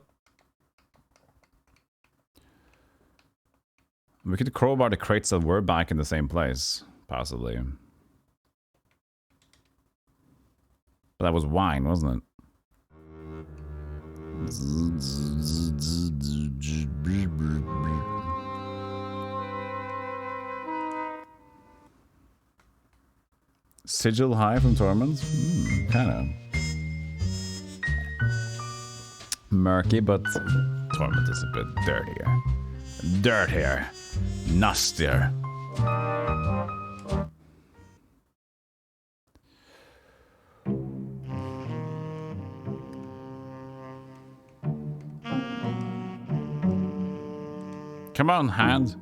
We could crowbar the crates that were back in the same place, possibly. But that was wine, wasn't it? Sigil high from Tormund? Kind of. Murky, but Tormund is a bit dirtier. Dirtier. Nastier. Come on, hand.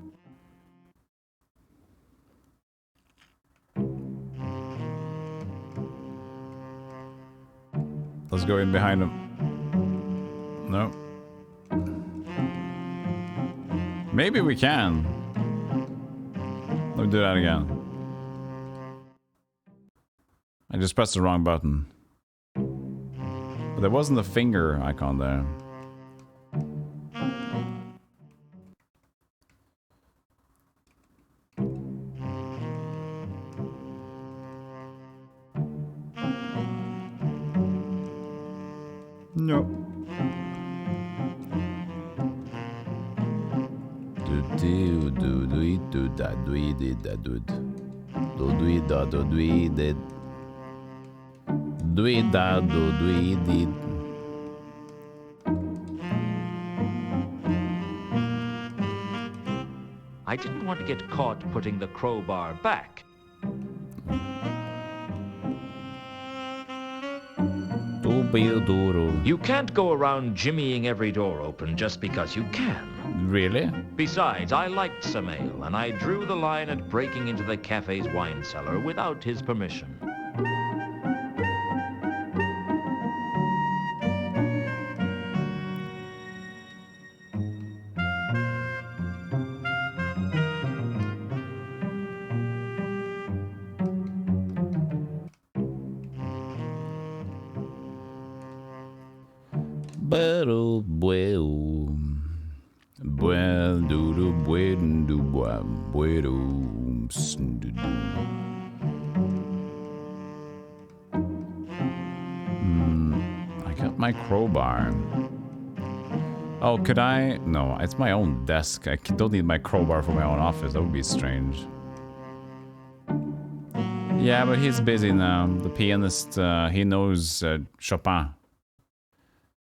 Let's go in behind him. No. Maybe we can. Let me do that again. I just pressed the wrong button. But there wasn't a finger icon there. No. I didn't want to get caught putting the crowbar back. You can't go around jimmying every door open just because you can. Really? Besides, I liked Samael, and I drew the line at breaking into the cafe's wine cellar without his permission. Bueno, bueno. Bueno, do do bueno, do bueno. I got my crowbar. Oh, could I? No, it's my own desk. I don't need my crowbar for my own office. That would be strange. Yeah, but he's busy now. The pianist, he knows Chopin.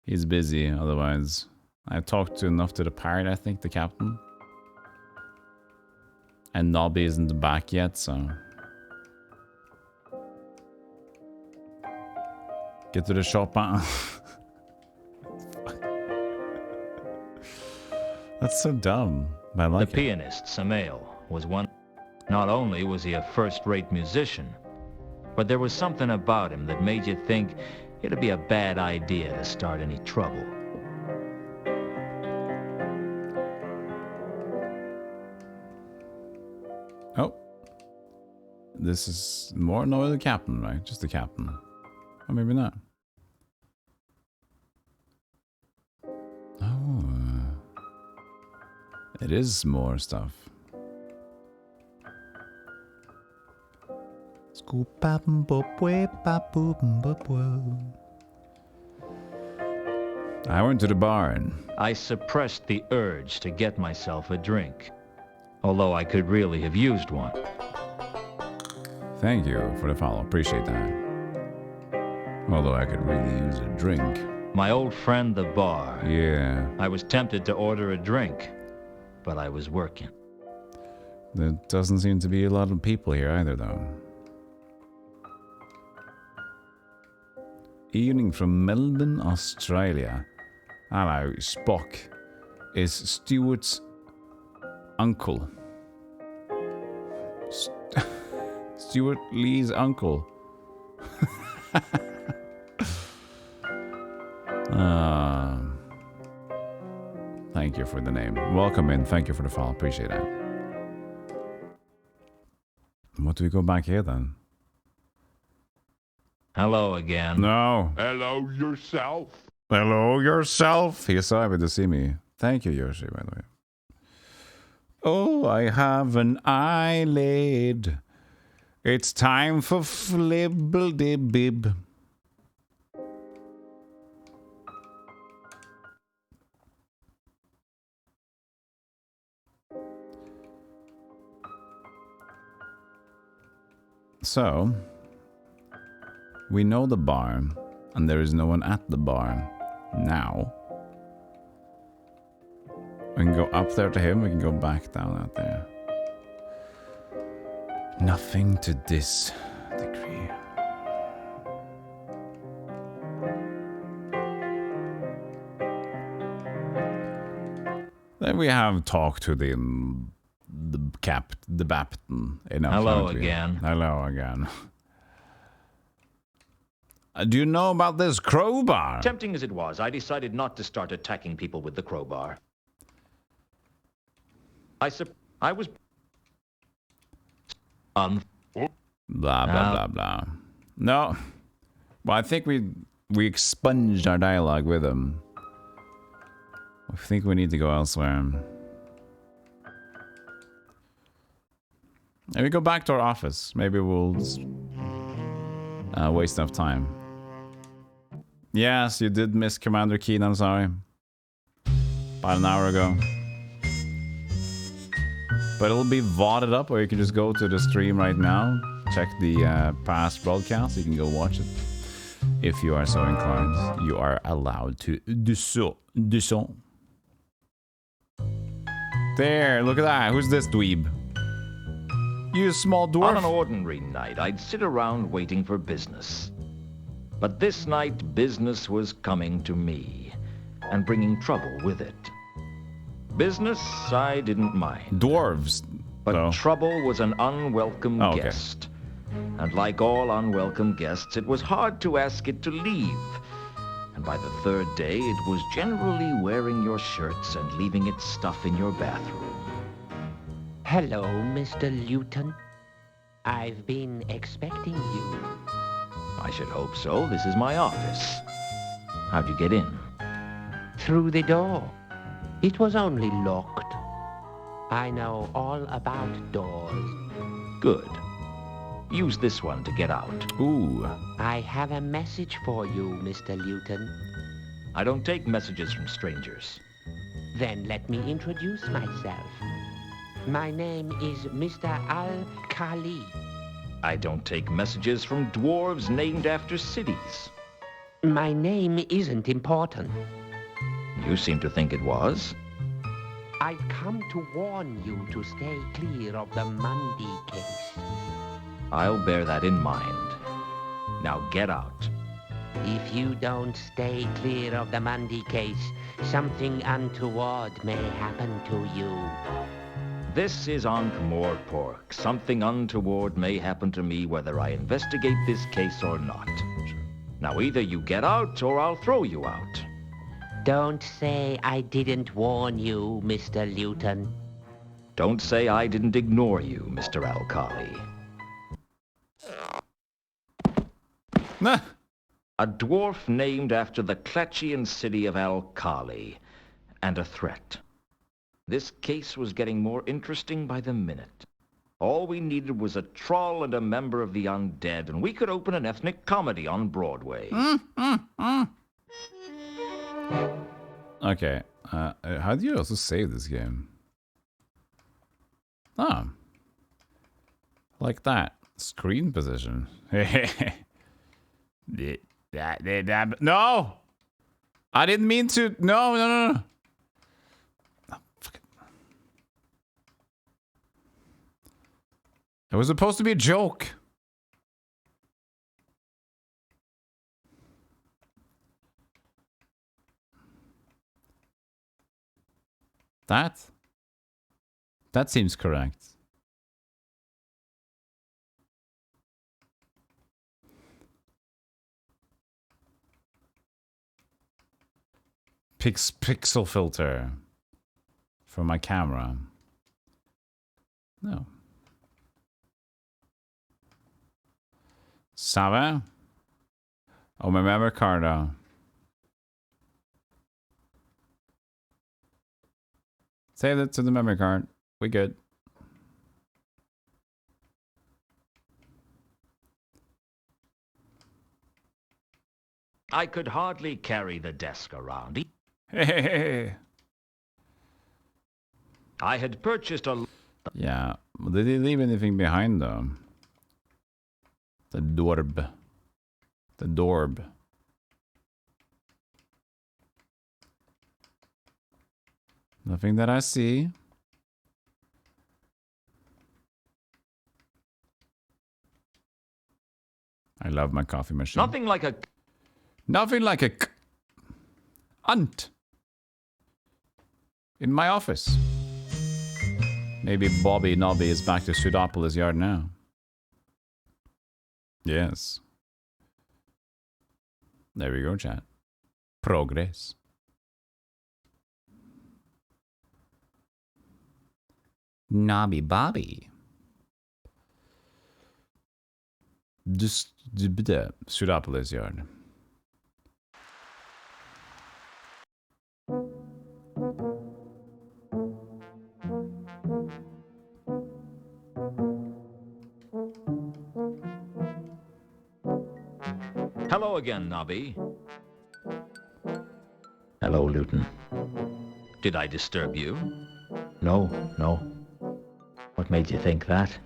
He's busy otherwise. I talked enough to the pirate, I think, the captain. And Nobby isn't back yet, so... Get to the Chopin. That's so dumb. But I like it. The pianist, Samael, was one... Not only was he a first-rate musician, but there was something about him that made you think it'd be a bad idea to start any trouble. Oh. This is more no the captain, right? Just the captain. Or maybe not. Oh. It is more stuff. I went to the barn. I suppressed the urge to get myself a drink, although I could really have used one. Thank you for the follow. Appreciate that. Although I could really use a drink. My old friend, the bar. Yeah. I was tempted to order a drink, but I was working. There doesn't seem to be a lot of people here either, though. Evening from Melbourne, Australia. Hello, Spock. Is Stuart's uncle. Stuart Lee's uncle. Thank you for the name. Welcome in. Thank you for the follow. Appreciate that. What do we go back here then? Hello again. No. Hello yourself. Hello yourself. He's so happy to see me. Thank you, Yoshi, by the way. Oh, I have an eyelid. It's time for flibble-de-bib. So, we know the bar, and there is no one at the bar now. We can go up there to him, we can go back down out there. Nothing to this degree. Then we have talked to the captain. Hello again. Hello again. Do you know about this crowbar? Tempting as it was, I decided not to start attacking people with the crowbar. I was... Blah, blah, blah. No. Well, I think we expunged our dialogue with him. I think we need to go elsewhere. Maybe go back to our office. Maybe we'll waste enough time. Yes, you did miss Commander Keen, I'm sorry. About an hour ago. But it'll be VODed up, or you can just go to the stream right now. Check the past broadcast. You can go watch it. If you are so inclined, you are allowed to do so. There, look at that. Who's this dweeb? You small dwarf. On an ordinary night, I'd sit around waiting for business. But this night, business was coming to me, and bringing trouble with it. Business, I didn't mind. Dwarves. But trouble was an unwelcome guest. And like all unwelcome guests, it was hard to ask it to leave. And by the third day, it was generally wearing your shirts and leaving its stuff in your bathroom. Hello, Mr. Luton. I've been expecting you. I should hope so. This is my office. How'd you get in? through the door. It was only locked. I know all about doors. Good. Use this one to get out. Ooh. I have a message for you, Mr. Luton. I don't take messages from strangers. Then let me introduce myself. My name is Mr. Al-Khali. I don't take messages from dwarves named after cities. My name isn't important. You seem to think it was. I've come to warn you to stay clear of the Mundy case. I'll bear that in mind. Now get out. If you don't stay clear of the Mundy case, something untoward may happen to you. This is Ankh-Morpork. Something untoward may happen to me whether I investigate this case or not. Now either you get out or I'll throw you out. Don't say I didn't warn you, Mr. Luton. Don't say I didn't ignore you, Mr. Al-Khali. Nah. A dwarf named after the Klatchian city of Al-Khali, and a threat. This case was getting more interesting by the minute. All we needed was a troll and a member of the undead, and we could open an ethnic comedy on Broadway. Okay. How do you also save this game? Oh. Like that. Screen position. No! I didn't mean to. No. Oh, fuck it. It was supposed to be a joke. That seems correct. Pixel filter for my camera. No. Ça va? Oh, my memory card. Save it to the memory card. We good. I could hardly carry the desk around. Hey. I had purchased a... Yeah. Did they leave anything behind though? The dorb. The dorb. Nothing that I see. I love my coffee machine. Nothing like a ant in my office. Maybe Bobby Nobby is back to Pseudopolis Yard now. Yes. There we go, chat. Progress. Nobby Bobby. Just Pseudopolis Yard. Hello again, Nobby. Hello, Luton. Did I disturb you? No. What made you think that?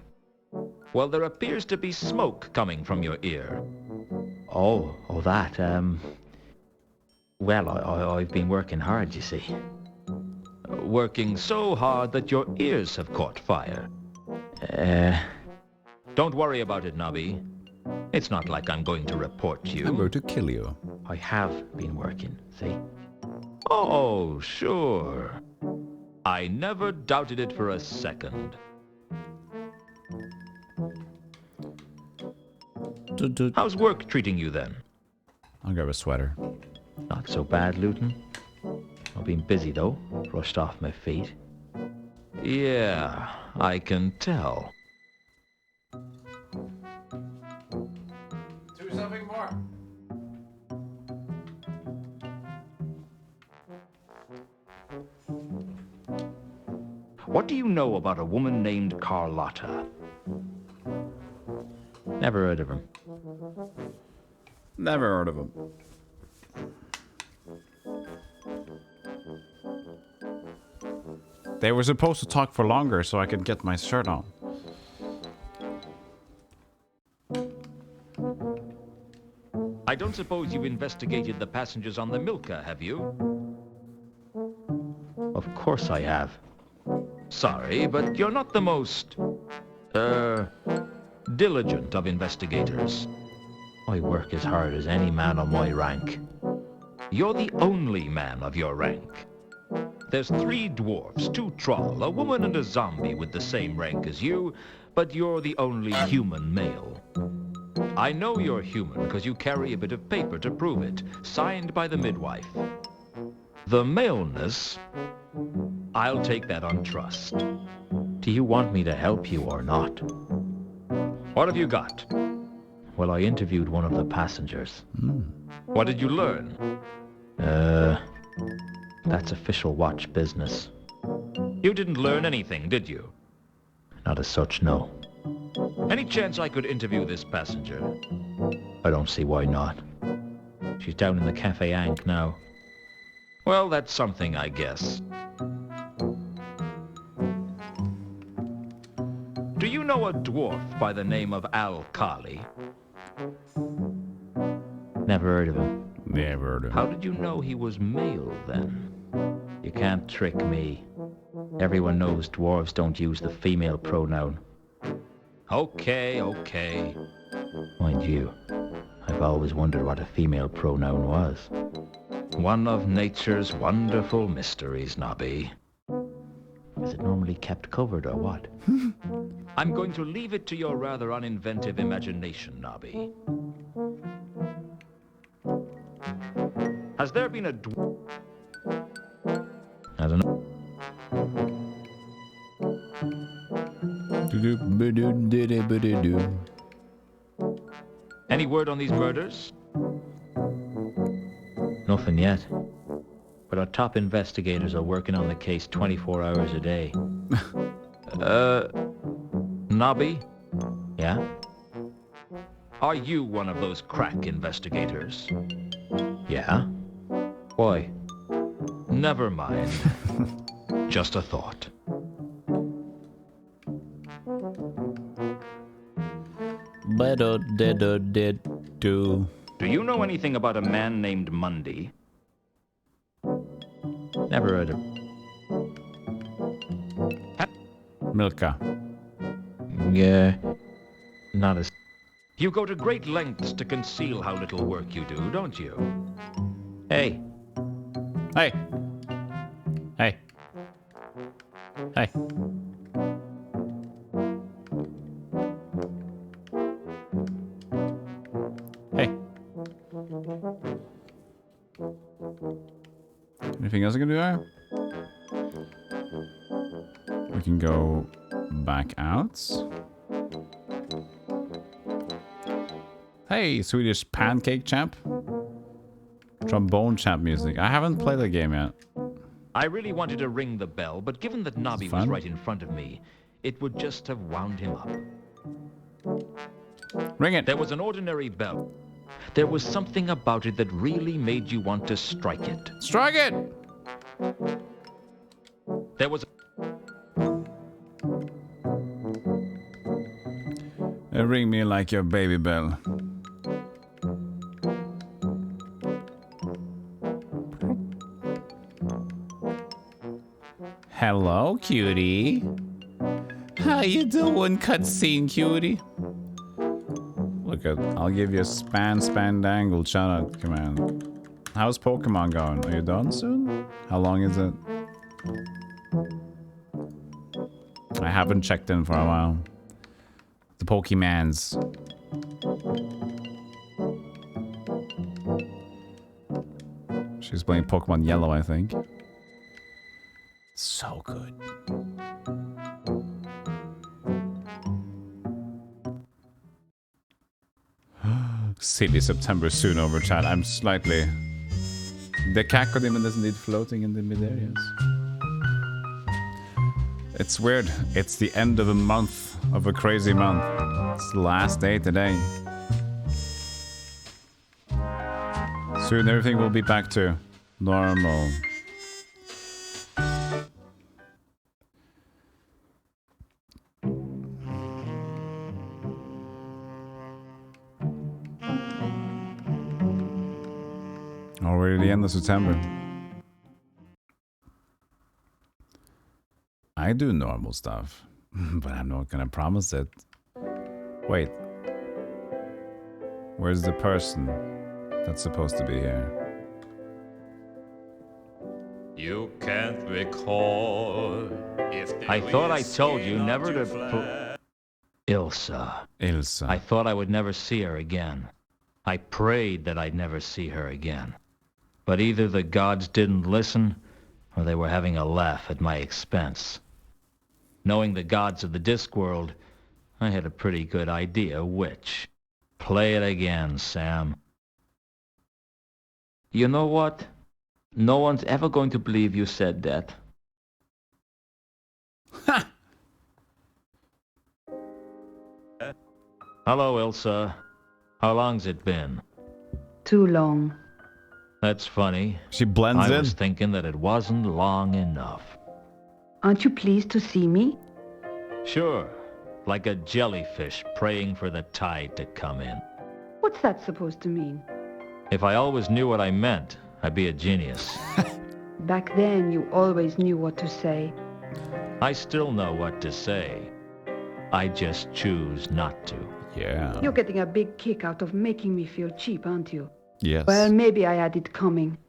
Well, there appears to be smoke coming from your ear. Oh, that, Well, I've been working hard, you see. Working so hard that your ears have caught fire. Don't worry about it, Nobby. It's not like I'm going to report you. I'm going to kill you. I have been working, see? Oh, sure. I never doubted it for a second. How's work treating you then? I'll grab a sweater. Not so bad, Luton. I've been busy, though. Rushed off my feet. Yeah, I can tell. Do something more. What do you know about a woman named Carlotta? Never heard of him. Never heard of him. They were supposed to talk for longer so I could get my shirt on. I don't suppose you've investigated the passengers on the Milka, have you? Of course I have. Sorry, but you're not the most, diligent of investigators. I work as hard as any man on my rank. You're the only man of your rank. There's 3 dwarfs, 2 troll, a woman and a zombie with the same rank as you, but you're the only human male. I know you're human because you carry a bit of paper to prove it, signed by the midwife. The maleness, I'll take that on trust. Do you want me to help you or not? What have you got? Well, I interviewed one of the passengers. What did you learn? That's official watch business. You didn't learn anything, did you? Not as such, no. Any chance I could interview this passenger? I don't see why not. She's down in the Cafe Ankh now. Well, that's something, I guess. Do you know a dwarf by the name of Al-Khali? Never heard of him. Never heard of him. How did you know he was male, then? You can't trick me. Everyone knows dwarves don't use the female pronoun. Okay, okay. Mind you, I've always wondered what a female pronoun was. One of nature's wonderful mysteries, Nobby. Is it normally kept covered or what? I'm going to leave it to your rather uninventive imagination, Nobby. Has there been a I don't know. Any word on these murders? Nothing yet. But our top investigators are working on the case 24 hours a day. Nobby? Yeah? Are you one of those crack investigators? Yeah? Why? Never mind. Just a thought. Do you know anything about a man named Mundy? Never heard of him. Milka. Yeah. Not as... You go to great lengths to conceal how little work you do, don't you? Hey. Hey. Hey. Hey. Hey. Anything else I can do there? We can go back out. Hey, Swedish pancake champ. Trombone champ music. I haven't played the game yet. I really wanted to ring the bell, but given that Nobby was right in front of me, it would just have wound him up. Ring it. There was an ordinary bell. There was something about it that really made you want to strike it. Strike it! There was Ring me like your baby bell. Hello, cutie. How you doing, cutscene cutie? Look at, I'll give you a spandangle shout out command. How's Pokemon going? Are you done soon? How long is it? I haven't checked in for a while. The Pokemans. She's playing Pokemon Yellow, I think. So good. Silly September soon over chat. I'm slightly... The cacodemon doesn't need floating in the mid-areas. It's weird. It's the end of a month, of a crazy month. It's the last day today. Soon everything will be back to normal. Already the end of September. I do normal stuff, but I'm not gonna promise it. Wait. Where's the person that's supposed to be here? You can't recall if I thought I told you never to... Ilsa. Ilsa. I thought I would never see her again. I prayed that I'd never see her again. But either the gods didn't listen, or they were having a laugh at my expense. Knowing the gods of the Discworld, I had a pretty good idea which. Play it again, Sam. You know what? No one's ever going to believe you said that. Ha! Hello, Ilsa. How long's it been? Too long. That's funny. She blends in. I was thinking that it wasn't long enough. Aren't you pleased to see me? Sure. Like a jellyfish praying for the tide to come in. What's that supposed to mean? If I always knew what I meant, I'd be a genius. Back then, you always knew what to say. I still know what to say. I just choose not to. Yeah. You're getting a big kick out of making me feel cheap, aren't you? Yes. Well, maybe I had it coming.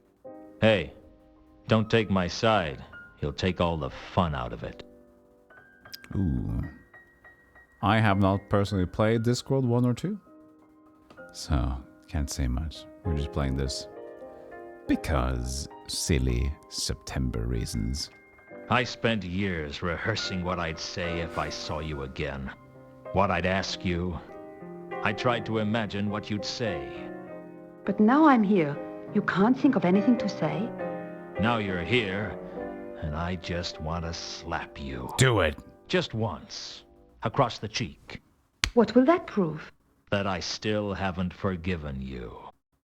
Hey, don't take my side. You'll take all the fun out of it. Ooh. I have not personally played Discworld 1 or 2. So, can't say much. We're just playing this. Because silly September reasons. I spent years rehearsing what I'd say if I saw you again. What I'd ask you. I tried to imagine what you'd say. But now I'm here. You can't think of anything to say? Now you're here, and I just want to slap you. Do it. Just once. Across the cheek. What will that prove? That I still haven't forgiven you.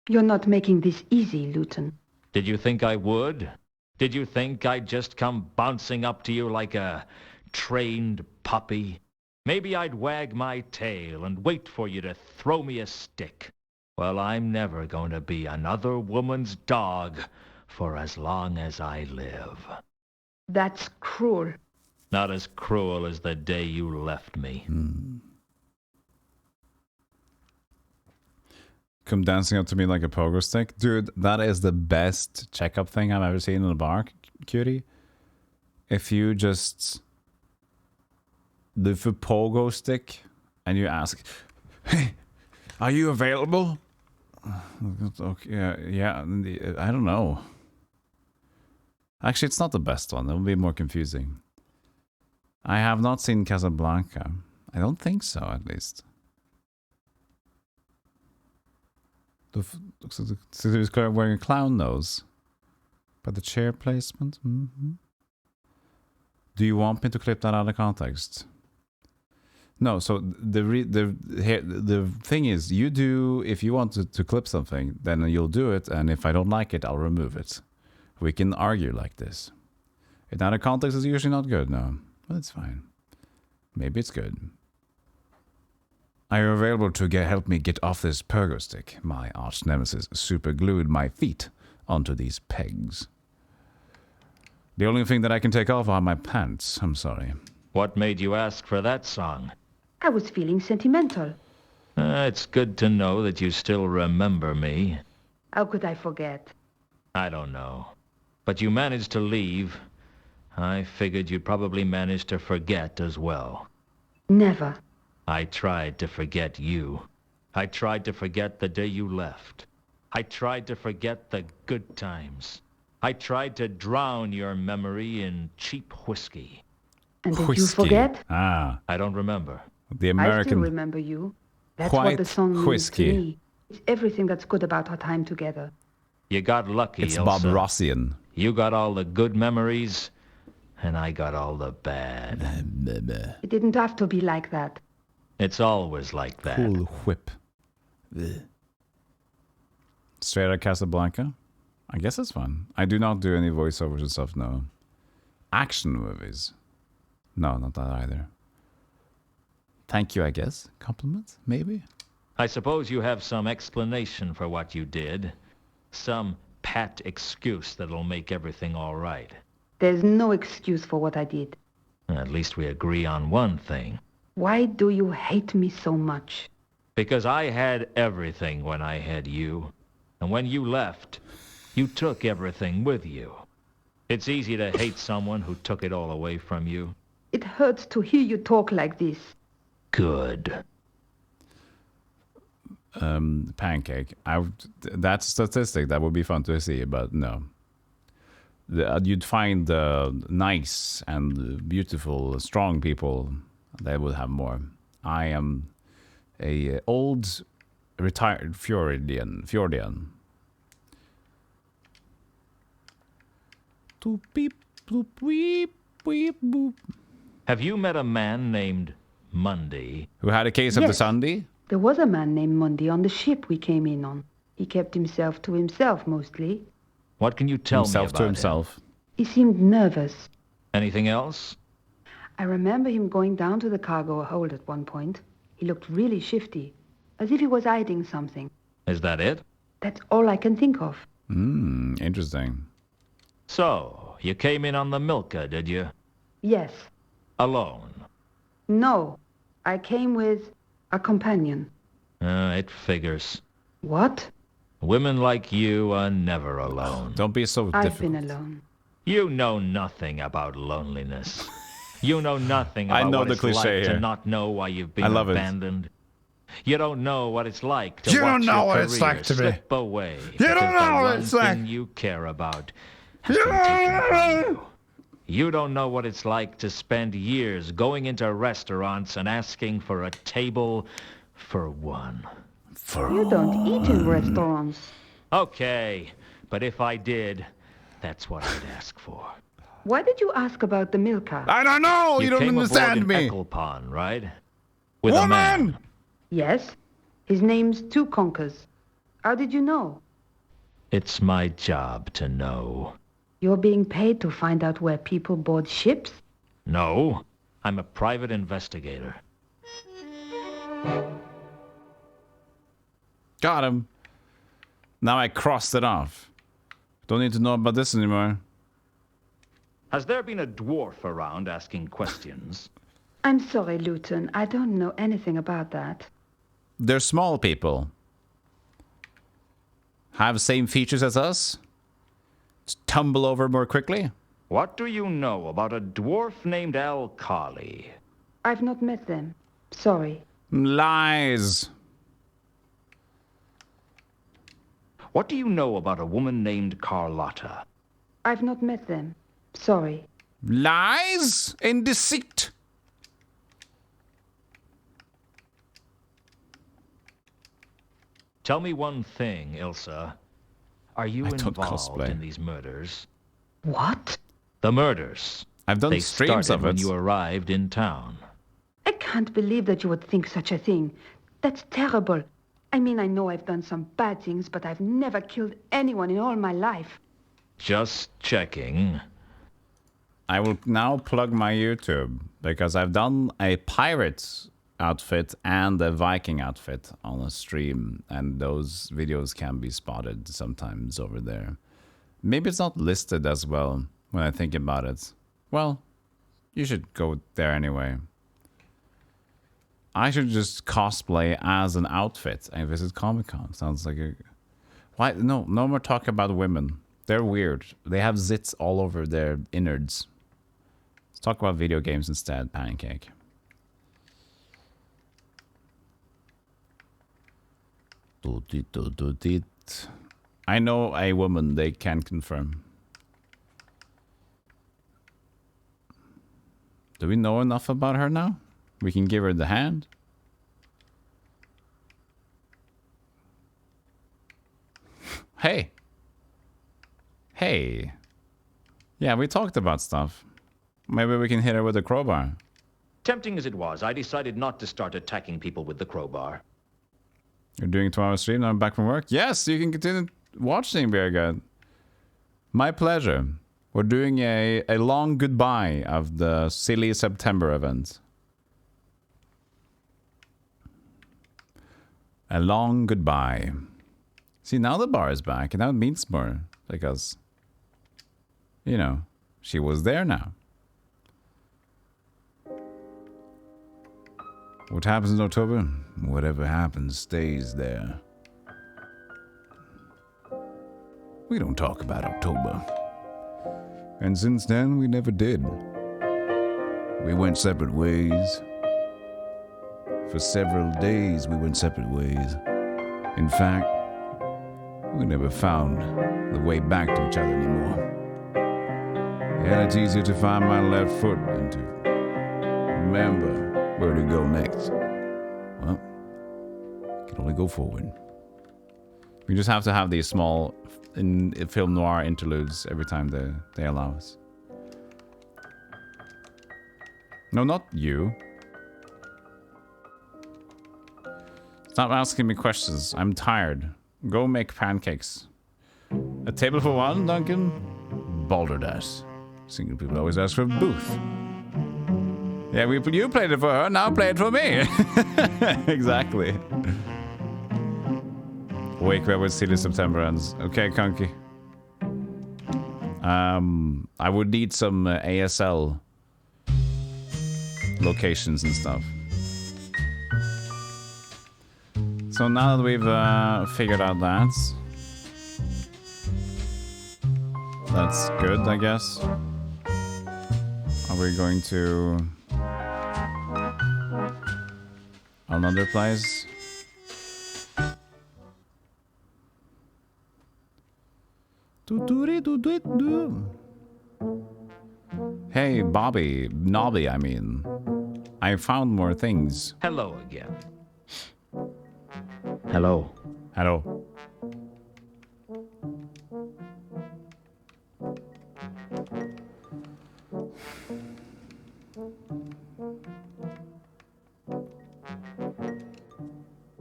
You're not making this easy, Luton. Did you think I would? Did you think I'd just come bouncing up to you like a trained puppy? Maybe I'd wag my tail and wait for you to throw me a stick. Well, I'm never going to be another woman's dog for as long as I live. That's cruel. Not as cruel as the day you left me. Come dancing up to me like a pogo stick. Dude, that is the best checkup thing I've ever seen in a bar, cutie. If you just do the pogo stick and you ask, hey, are you available? Okay, yeah, I don't know. Actually, it's not the best one. It will be more confusing. I have not seen Casablanca. I don't think so, at least. Looks like he was wearing a clown nose. But the chair placement? Mm-hmm. Do you want me to clip that out of context? No, so the thing is, you do, if you want to clip something, then you'll do it, and if I don't like it, I'll remove it. We can argue like this. It out of context is usually not good, no. But it's fine. Maybe it's good. Are you available to help me get off this pogo stick? My arch nemesis super glued my feet onto these pegs. The only thing that I can take off are my pants. I'm sorry. What made you ask for that song? I was feeling sentimental. It's good to know that you still remember me. How could I forget? I don't know. But you managed to leave. I figured you'd probably manage to forget as well. Never. I tried to forget you. I tried to forget the day you left. I tried to forget the good times. I tried to drown your memory in cheap whiskey. And did you forget? Ah. I don't remember. The American... I still remember you. That's White what the song means whiskey. to me. It's everything that's good about our time together. You got lucky, It's Ilsa. Bob Rossian. You got all the good memories, and I got all the bad. It didn't have to be like that. It's always like that. Cool whip. Straight out of Casablanca? I guess it's fun. I do not do any voiceovers and stuff, no. Action movies? No, not that either. Thank you, I guess. Compliments, maybe? I suppose you have some explanation for what you did. Some pat excuse that'll make everything all right. There's no excuse for what I did. At least we agree on one thing. Why do you hate me so much? Because I had everything when I had you. And when you left, you took everything with you. It's easy to hate someone who took it all away from you. It hurts to hear you talk like this. Good. Pancake. That statistic, that would be fun to see, but no. You'd find nice and beautiful, strong people that would have more. I am a old, retired Fjordian. Doop beep bloop weep weep boop. Have you met a man named Monday? Who had a case of the Sunday? There was a man named Monday on the ship we came in on. He kept himself to himself mostly. What can you tell me about himself? He seemed nervous. Anything else? I remember him going down to the cargo hold at one point. He looked really shifty, as if he was hiding something. Is that it? That's all I can think of. Interesting. So, you came in on the Milka, did you? Yes. Alone? No. I came with a companion. It figures. What? Women like you are never alone. Don't be so I've difficult. been alone. You know nothing about loneliness. You know nothing about what the it's cliche like here. to not know why you've been I love abandoned. You don't know what it's like to You watch don't know your what career it's like to be- slip away. You don't because know the what one it's like- thing you care about has been taken from you. You don't know what it's like to spend years going into restaurants and asking for a table for one. You don't eat in restaurants. Okay, but if I did, that's what I'd ask for. Why did you ask about the Milka? I don't know. You don't came understand aboard in me. Ecclepon, right? With a Woman! man. Yes. His name's Two Conkers. How did you know? It's my job to know. You're being paid to find out where people board ships? No, I'm a private investigator. Got him. Now I crossed it off. Don't need to know about this anymore. Has there been a dwarf around asking questions? I'm sorry, Luton. I don't know anything about that. They're small people. Have same features as us. Just tumble over more quickly. What do you know about a dwarf named Al-Khali? I've not met them. Sorry. Lies. What do you know about a woman named Carlotta? I've not met them. Sorry. Lies and deceit. Tell me one thing, Ilsa. Are you I don't involved cosplay. in these murders? What? The murders. I've done They streams started of when it. you arrived in town. I can't believe that you would think such a thing. That's terrible. I mean, I know I've done some bad things, but I've never killed anyone in all my life. Just checking. I will now plug my YouTube because I've done a pirate outfit and a Viking outfit on a stream, and those videos can be spotted sometimes over there. Maybe it's not listed as well when I think about it. Well, you should go there anyway. I should just cosplay as an outfit and visit Comic-Con. Sounds like a... Why? No more talk about women. They're weird. They have zits all over their innards. Let's talk about video games instead, Pancake. I know a woman, they can confirm. Do we know enough about her now? We can give her the hand. Hey. Hey. Yeah, we talked about stuff. Maybe we can hit her with a crowbar. Tempting as it was, I decided not to start attacking people with the crowbar. You're doing a 12-hour stream, now I'm back from work? Yes, you can continue watching, very good. My pleasure. We're doing a long goodbye of the silly September event. A long goodbye. See, now the bar is back, and that means more. Because, you know, she was there now. What happens in October? Whatever happens stays there. We don't talk about October. And since then, we never did. We went separate ways. For several days, we went separate ways. In fact, we never found the way back to each other anymore. And it's easier to find my left foot than to remember where to go next. Well, can only go forward. We just have to have these small film noir interludes every time they allow us. No, not you. Stop asking me questions. I'm tired. Go make pancakes. A table for one, Duncan? Balderdash. Single people always ask for a booth. Yeah, you played it for her, now play it for me. Exactly. Wake up with silly September ends. Okay, Conky. I would need some ASL locations and stuff. So now that we've figured out that's good, I guess. Are we going to another place? Hey, Nobby, I mean. I found more things. Hello again. Hello. Hello.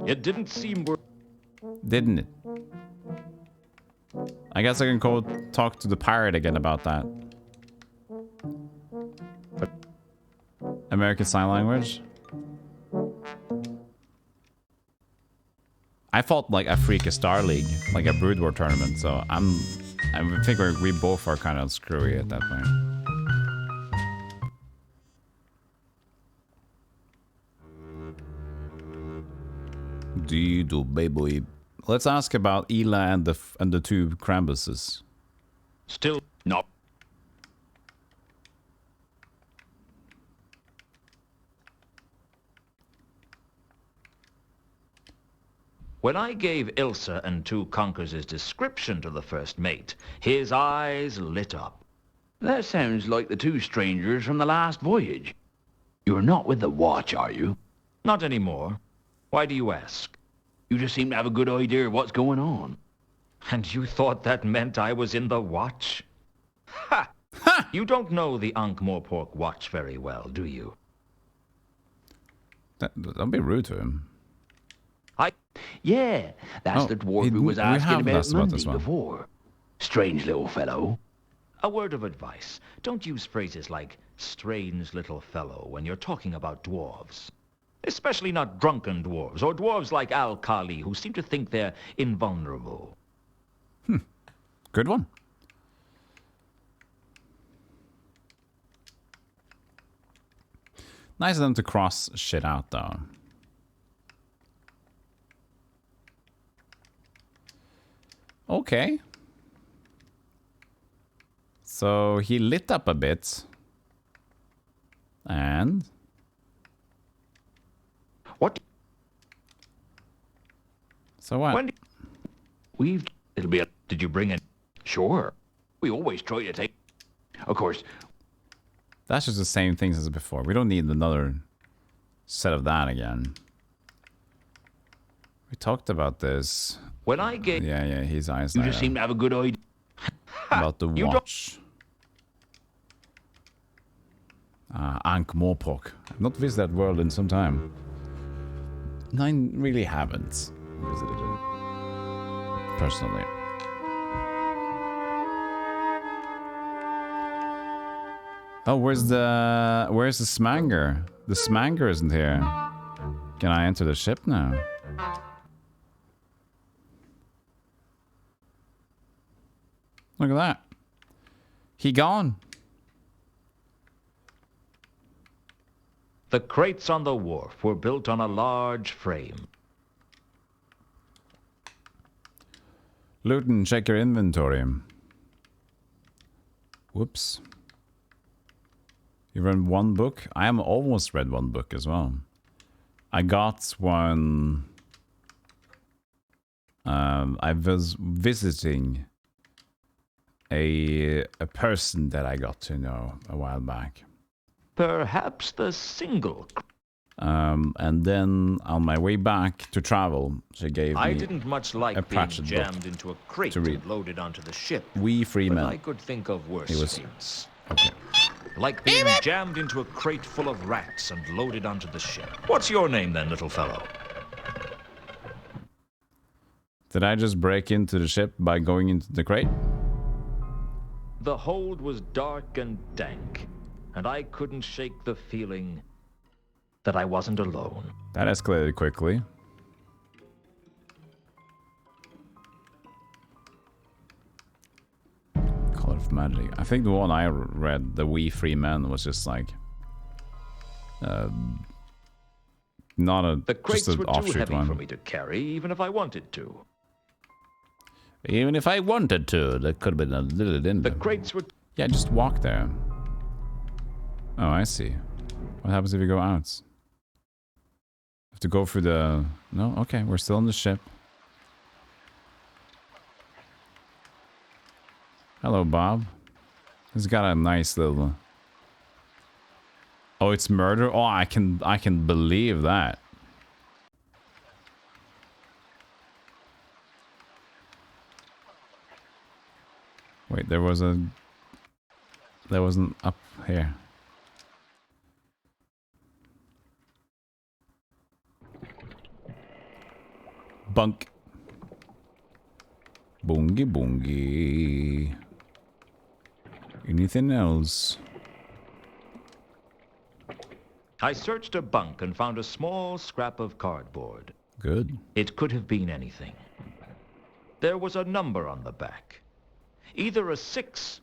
It didn't seem worth... Didn't it? I guess I can go talk to the pirate again about that. American Sign Language? I fought like a freak a Star League, like a Brood War tournament, so I think we both are kind of screwy at that point. Dido baby. Let's ask about Ela and the two Krambuses. Still no. When I gave Ilsa and two Conkers' description to the first mate, his eyes lit up. That sounds like the two strangers from the last voyage. You're not with the watch, are you? Not anymore. Why do you ask? You just seem to have a good idea of what's going on. And you thought that meant I was in the watch? Ha! Ha! You don't know the Ankh-Morpork watch very well, do you? Don't be rude to him. Yeah, that's the dwarf who was asking about Monday before. Strange little fellow. A word of advice. Don't use phrases like strange little fellow when you're talking about dwarves. Especially not drunken dwarves, or dwarves like Al-Khali who seem to think they're invulnerable. Good one. Nice of them to cross shit out, though. Okay. So he lit up a bit. And... What? So what? It'll be a... Did you bring it? Sure. We always try to take... Of course. That's just the same things as before. We don't need another set of that again. We talked about this. When I gave... Yeah, his eyes. You just seem to have a good idea. About the watch. Ankh-Morpork. I've not visited that world in some time. I really haven't visited it personally. Oh, where's the Smanger? The Smanger isn't here. Can I enter the ship now? Look at that. He gone. The crates on the wharf were built on a large frame. Luton, check your inventory. Whoops. You read one book? I am almost read one book as well. I got one... I was visiting a person that I got to know a while back. Perhaps the single. And then on my way back to travel, she gave me I didn't much like a being Pratchett jammed into a crate to read. and loaded onto the ship. We free men. But I could think of worse It was things. okay. Like being jammed into a crate full of rats and loaded onto the ship. What's your name then, little fellow? Did I just break into the ship by going into the crate? The hold was dark and dank, and I couldn't shake the feeling that I wasn't alone. That escalated quickly. Color of Magic. I think the one I read, the We Free Men, was just like... not a... The crates just an were too offshoot heavy one. for me to carry, even if I wanted to. Even if I wanted to, there could have been a little in The there. crates were... Yeah, just walk there. Oh, I see. What happens if you go out? Have to go through the... No? Okay, we're still on the ship. Hello, Bob. He's got a nice little... Oh, it's murder? Oh, I can believe that. Wait, there wasn't up here. Bunk. Boongy boongy. Anything else? I searched a bunk and found a small scrap of cardboard. Good. It could have been anything. There was a number on the back. Either a 6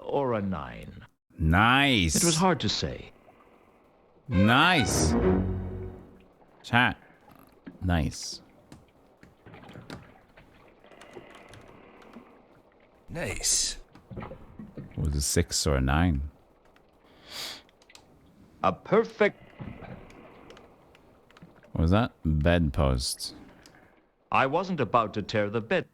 or a 9. Nice. It was hard to say. Nice. Chat. Nice. Nice. Was it a 6 or a 9? A perfect... What was that? Bedpost. I wasn't about to tear the bed.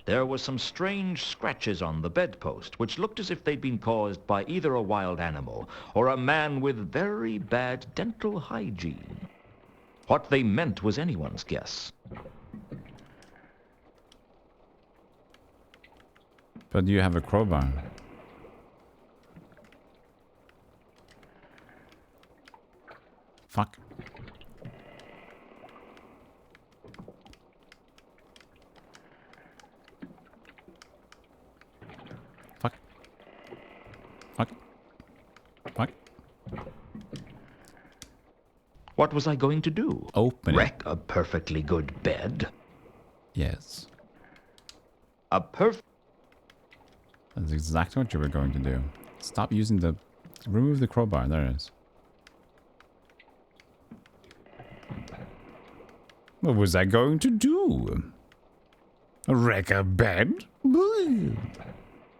There were some strange scratches on the bedpost, which looked as if they'd been caused by either a wild animal or a man with very bad dental hygiene. What they meant was anyone's guess. But you have a crowbar. Fuck. Fuck. Fuck. Fuck. What was I going to do? Open Wreck a perfectly good bed? Yes. A perfect... That's exactly what you were going to do. Stop using the... Remove the crowbar. There it is. What was I going to do? Wreck a bed?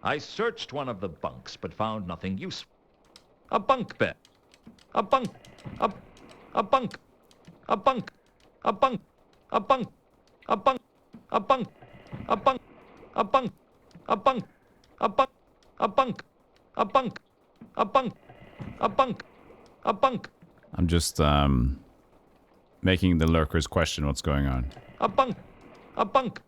I searched one of the bunks, but found nothing useful. A bunk bed. A bunk. A bunk. A bunk. A bunk. A bunk. A bunk. A bunk. A bunk. A bunk. A bunk. A bunk. A bunk. A bunk. A bunk. A bunk. A bunk. A bunk. I'm just, making the lurkers question what's going on. A bunk. A bunk.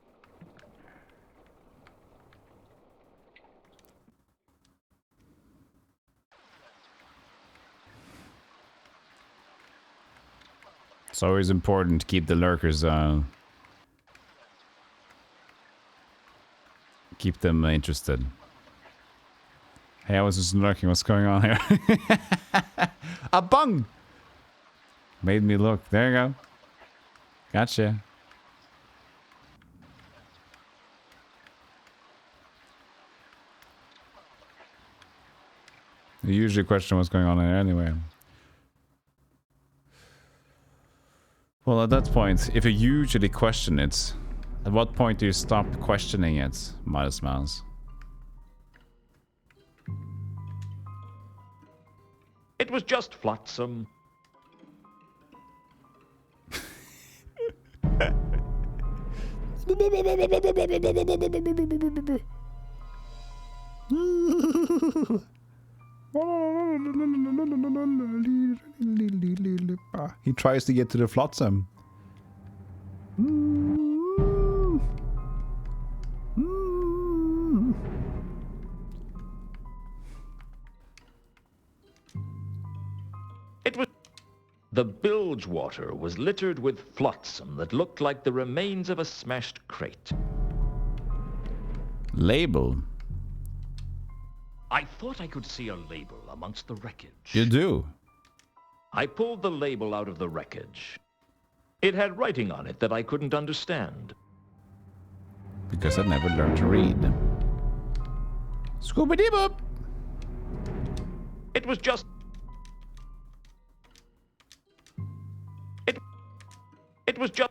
It's always important to keep the lurkers, keep them interested. Hey, I was just lurking. What's going on here? A bung! Made me look. There you go. Gotcha. You usually question what's going on there anyway. Well, at that point, if you usually question it, at what point do you stop questioning it, Miles Mouse? It was just flotsam. He tries to get to the flotsam. It was... The bilge water was littered with flotsam that looked like the remains of a smashed crate. Label? I thought I could see a label amongst the wreckage. You do? I pulled the label out of the wreckage. It had writing on it that I couldn't understand. Because I never learned to read. Scooby-Dee-Boop! It was just... It was just...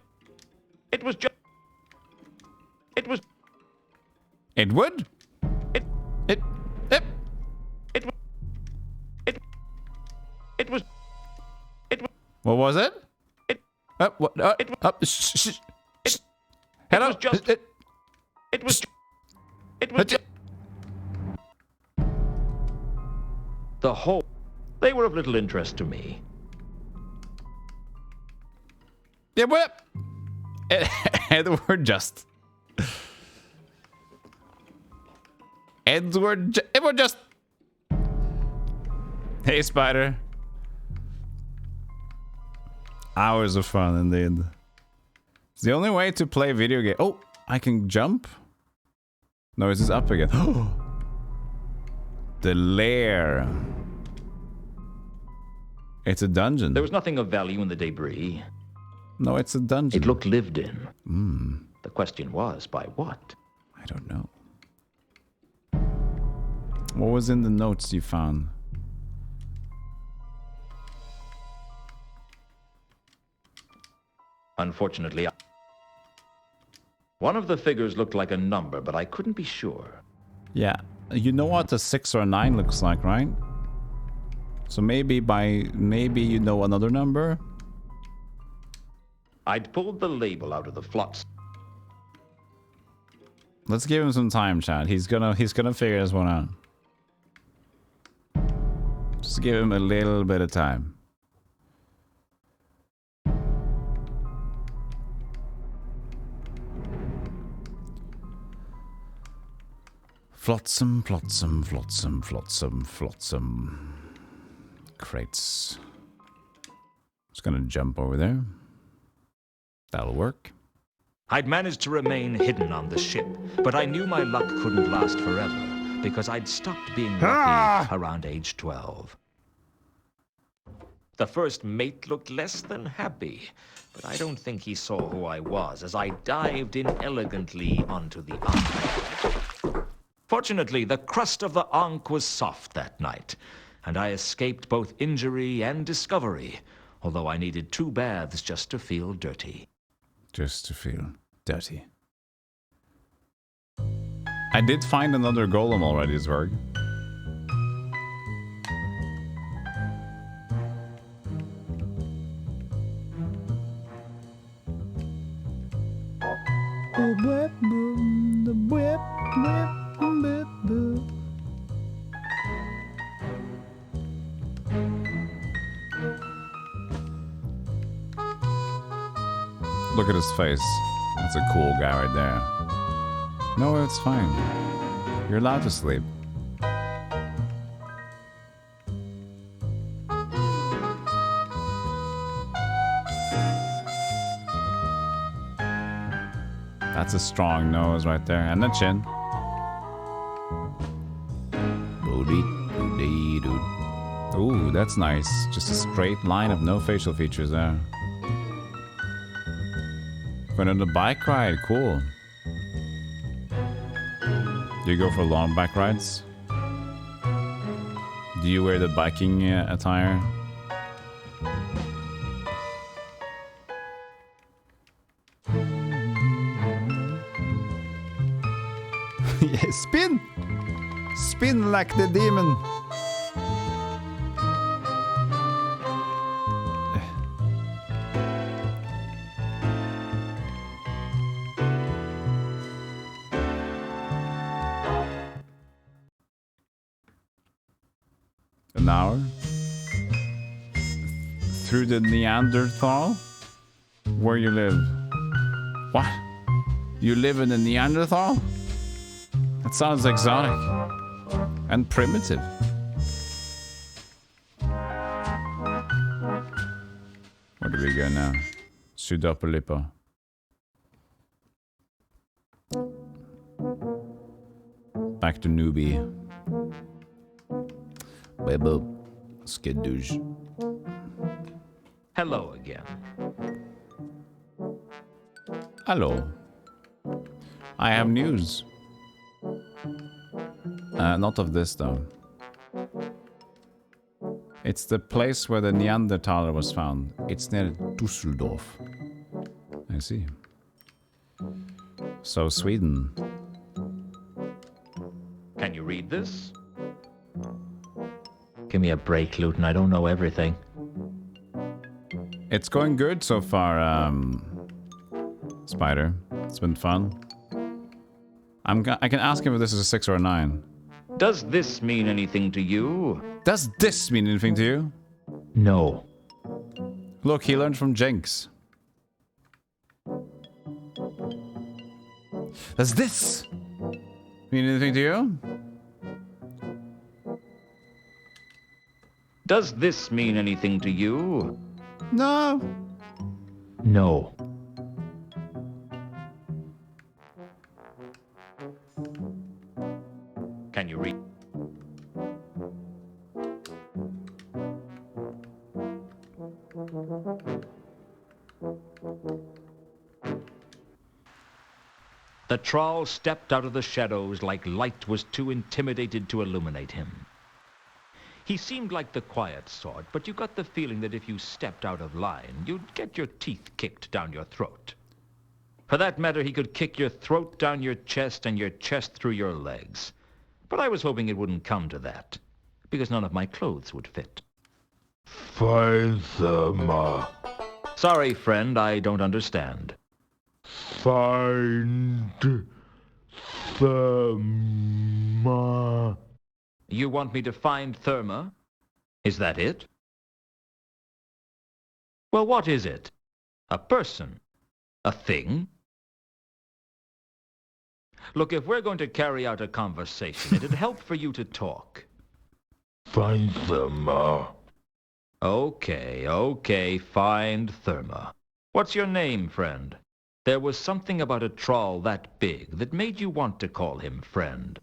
It was just... It was... Edward? It was... What was it? What? Hello? It was just... It was... It was just... The whole... They were of little interest to me. Yeah, what? Edward just... Edward just... Hey, Spider. Hours of fun, indeed. It's the only way to play video game. Oh, I can jump? No, is this up again? The lair. It's a dungeon. There was nothing of value in the debris. No, it's a dungeon. It looked lived in. The question was, by what? I don't know. What was in the notes you found? Unfortunately, one of the figures looked like a number, but I couldn't be sure. Yeah, you know what a 6 or a 9 looks like, right? So maybe you know another number? I'd pulled the label out of the flots. Let's give him some time, Chad. He's gonna figure this one out. Just give him a little bit of time. Flotsam, flotsam, flotsam, flotsam, flotsam. Crates. Just gonna jump over there. That'll work. I'd managed to remain hidden on the ship, but I knew my luck couldn't last forever because I'd stopped being lucky around age 12. The first mate looked less than happy, but I don't think he saw who I was as I dived in elegantly onto the Ankh. Fortunately, the crust of the Ankh was soft that night, and I escaped both injury and discovery, although I needed 2 baths just to feel dirty. Just to feel dirty. I did find another golem already, Zwerg. Look at his face. That's a cool guy right there. No, it's fine. You're allowed to sleep. That's a strong nose right there. And the chin. Ooh, that's nice. Just a straight line of no facial features there. Going on the bike ride, cool. Do you go for long bike rides? Do you wear the biking attire? Yeah, spin! Spin like the demon! An hour? Through the Neanderthal? Where you live? What? You live in the Neanderthal? That sounds exotic. And primitive. Where do we go now? Sudopolipo. Back to newbie. Bebo. Skidooge. Hello again. Hello. I have news. Not of this though. It's the place where the Neanderthaler was found. It's near Düsseldorf. I see. So Sweden. Can you read this? Give me a break, Luton. I don't know everything. It's going good so far, Spider. It's been fun. I can ask him if this is a 6 or a 9. Does this mean anything to you? Does this mean anything to you? No. Look, he learned from Jinx. Does this mean anything to you? Does this mean anything to you? No. No. Can you read? The troll stepped out of the shadows like light was too intimidated to illuminate him. He seemed like the quiet sort, but you got the feeling that if you stepped out of line, you'd get your teeth kicked down your throat. For that matter, he could kick your throat down your chest and your chest through your legs. But I was hoping it wouldn't come to that, because none of my clothes would fit. Find Therma. Sorry, friend, I don't understand. Find Therma. You want me to find Therma? Is that it? Well, what is it? A person? A thing? Look, if we're going to carry out a conversation, it'd help for you to talk. Find Therma. Okay, find Therma. What's your name, friend? There was something about a troll that big that made you want to call him friend.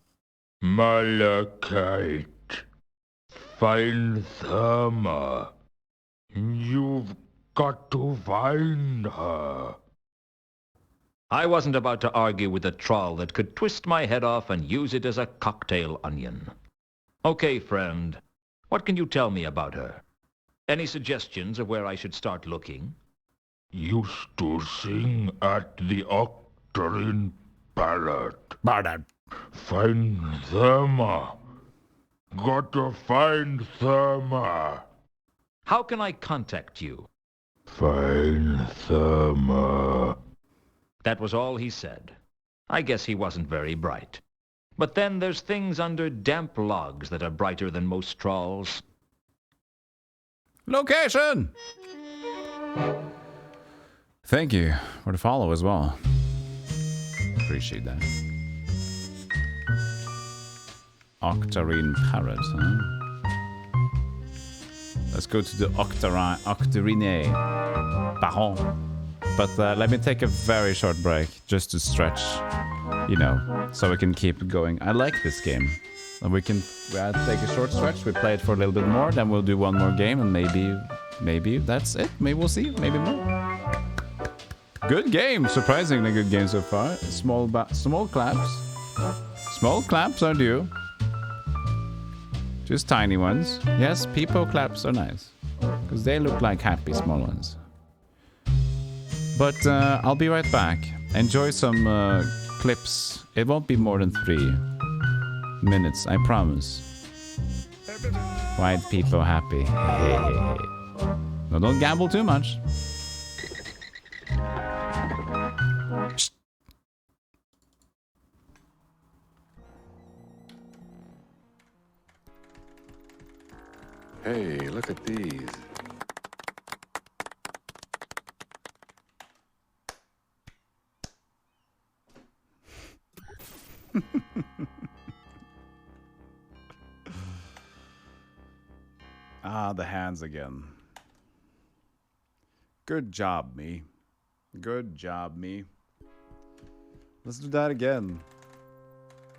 Malachite. Find Therma. You've got to find her. I wasn't about to argue with a troll that could twist my head off and use it as a cocktail onion. Okay, friend. What can you tell me about her? Any suggestions of where I should start looking? Used to sing at the Octarine Parrot. Find Therma. Gotta find Therma. How can I contact you? Find Therma. That was all he said. I guess he wasn't very bright. But then there's things under damp logs that are brighter than most trolls. Location! Thank you for the follow as well. Appreciate that. Octarine Parrot, huh? Let's go to the Octarine Parrot. But let me take a very short break just to stretch, you know, so we can keep going. I like this game. And we can take a short stretch, we play it for a little bit more, then we'll do one more game, and maybe that's it. Maybe we'll see, maybe more. Good game, surprisingly good game so far. Small claps. Small claps are due. Just tiny ones. Yes, peepo claps are nice. Because they look like happy small ones. But I'll be right back. Enjoy some clips. It won't be more than 3 minutes, I promise. White people happy. No, don't gamble too much. Hey, look at these. Ah, the hands again. Good job, me. Good job, me. Let's do that again.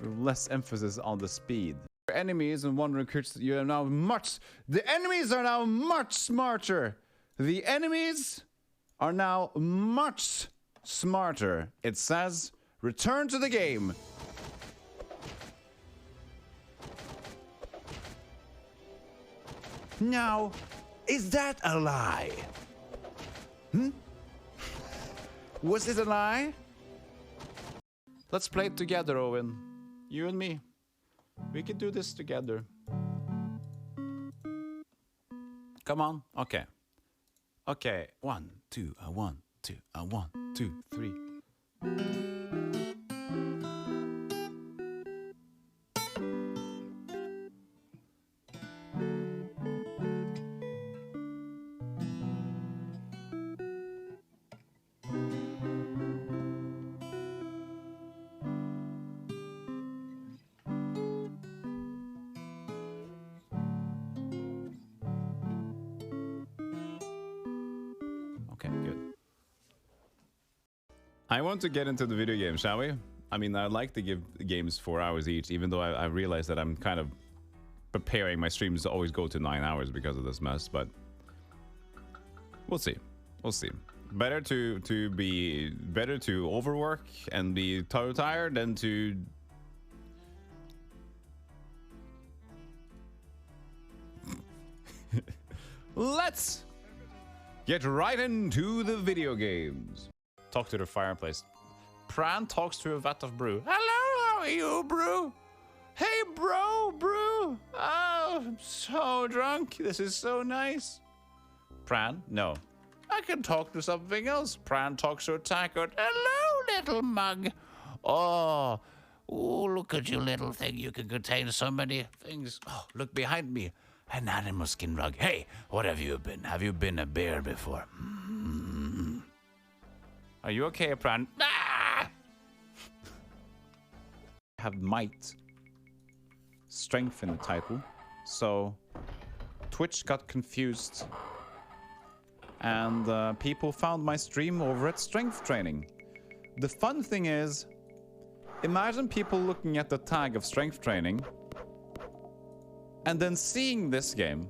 With less emphasis on the speed. Enemies and one recruits that you are now much. The enemies are now much smarter. The enemies are now much smarter. It says, return to the game. Now, is that a lie? Was it a lie? Let's play it together, Owen. You and me. We can do this together. Come on. Okay. Okay. 1, 2, 1, 2, 1, 2, 3. I want to get into the video game, shall we? I mean, I'd like to give the games 4 hours each, even though I realize that I'm kind of preparing my streams to always go to 9 hours because of this mess, but we'll see. We'll see. Better to overwork and be tired than to let's get right into the video games. Talk to the fireplace. Pran talks to a vat of brew. Hello, how are you, brew? Hey, bro, brew. Oh, I'm so drunk. This is so nice. Pran, no. I can talk to something else. Pran talks to a tankard. Hello, little mug. Oh, look at you, little thing. You can contain so many things. Oh, look behind me. An animal skin rug. Hey, what have you been? Have you been a bear before? Are you okay, Pran? Ah! Have might. Strength in the title. So, Twitch got confused. And people found my stream over at strength training. The fun thing is, imagine people looking at the tag of strength training and then seeing this game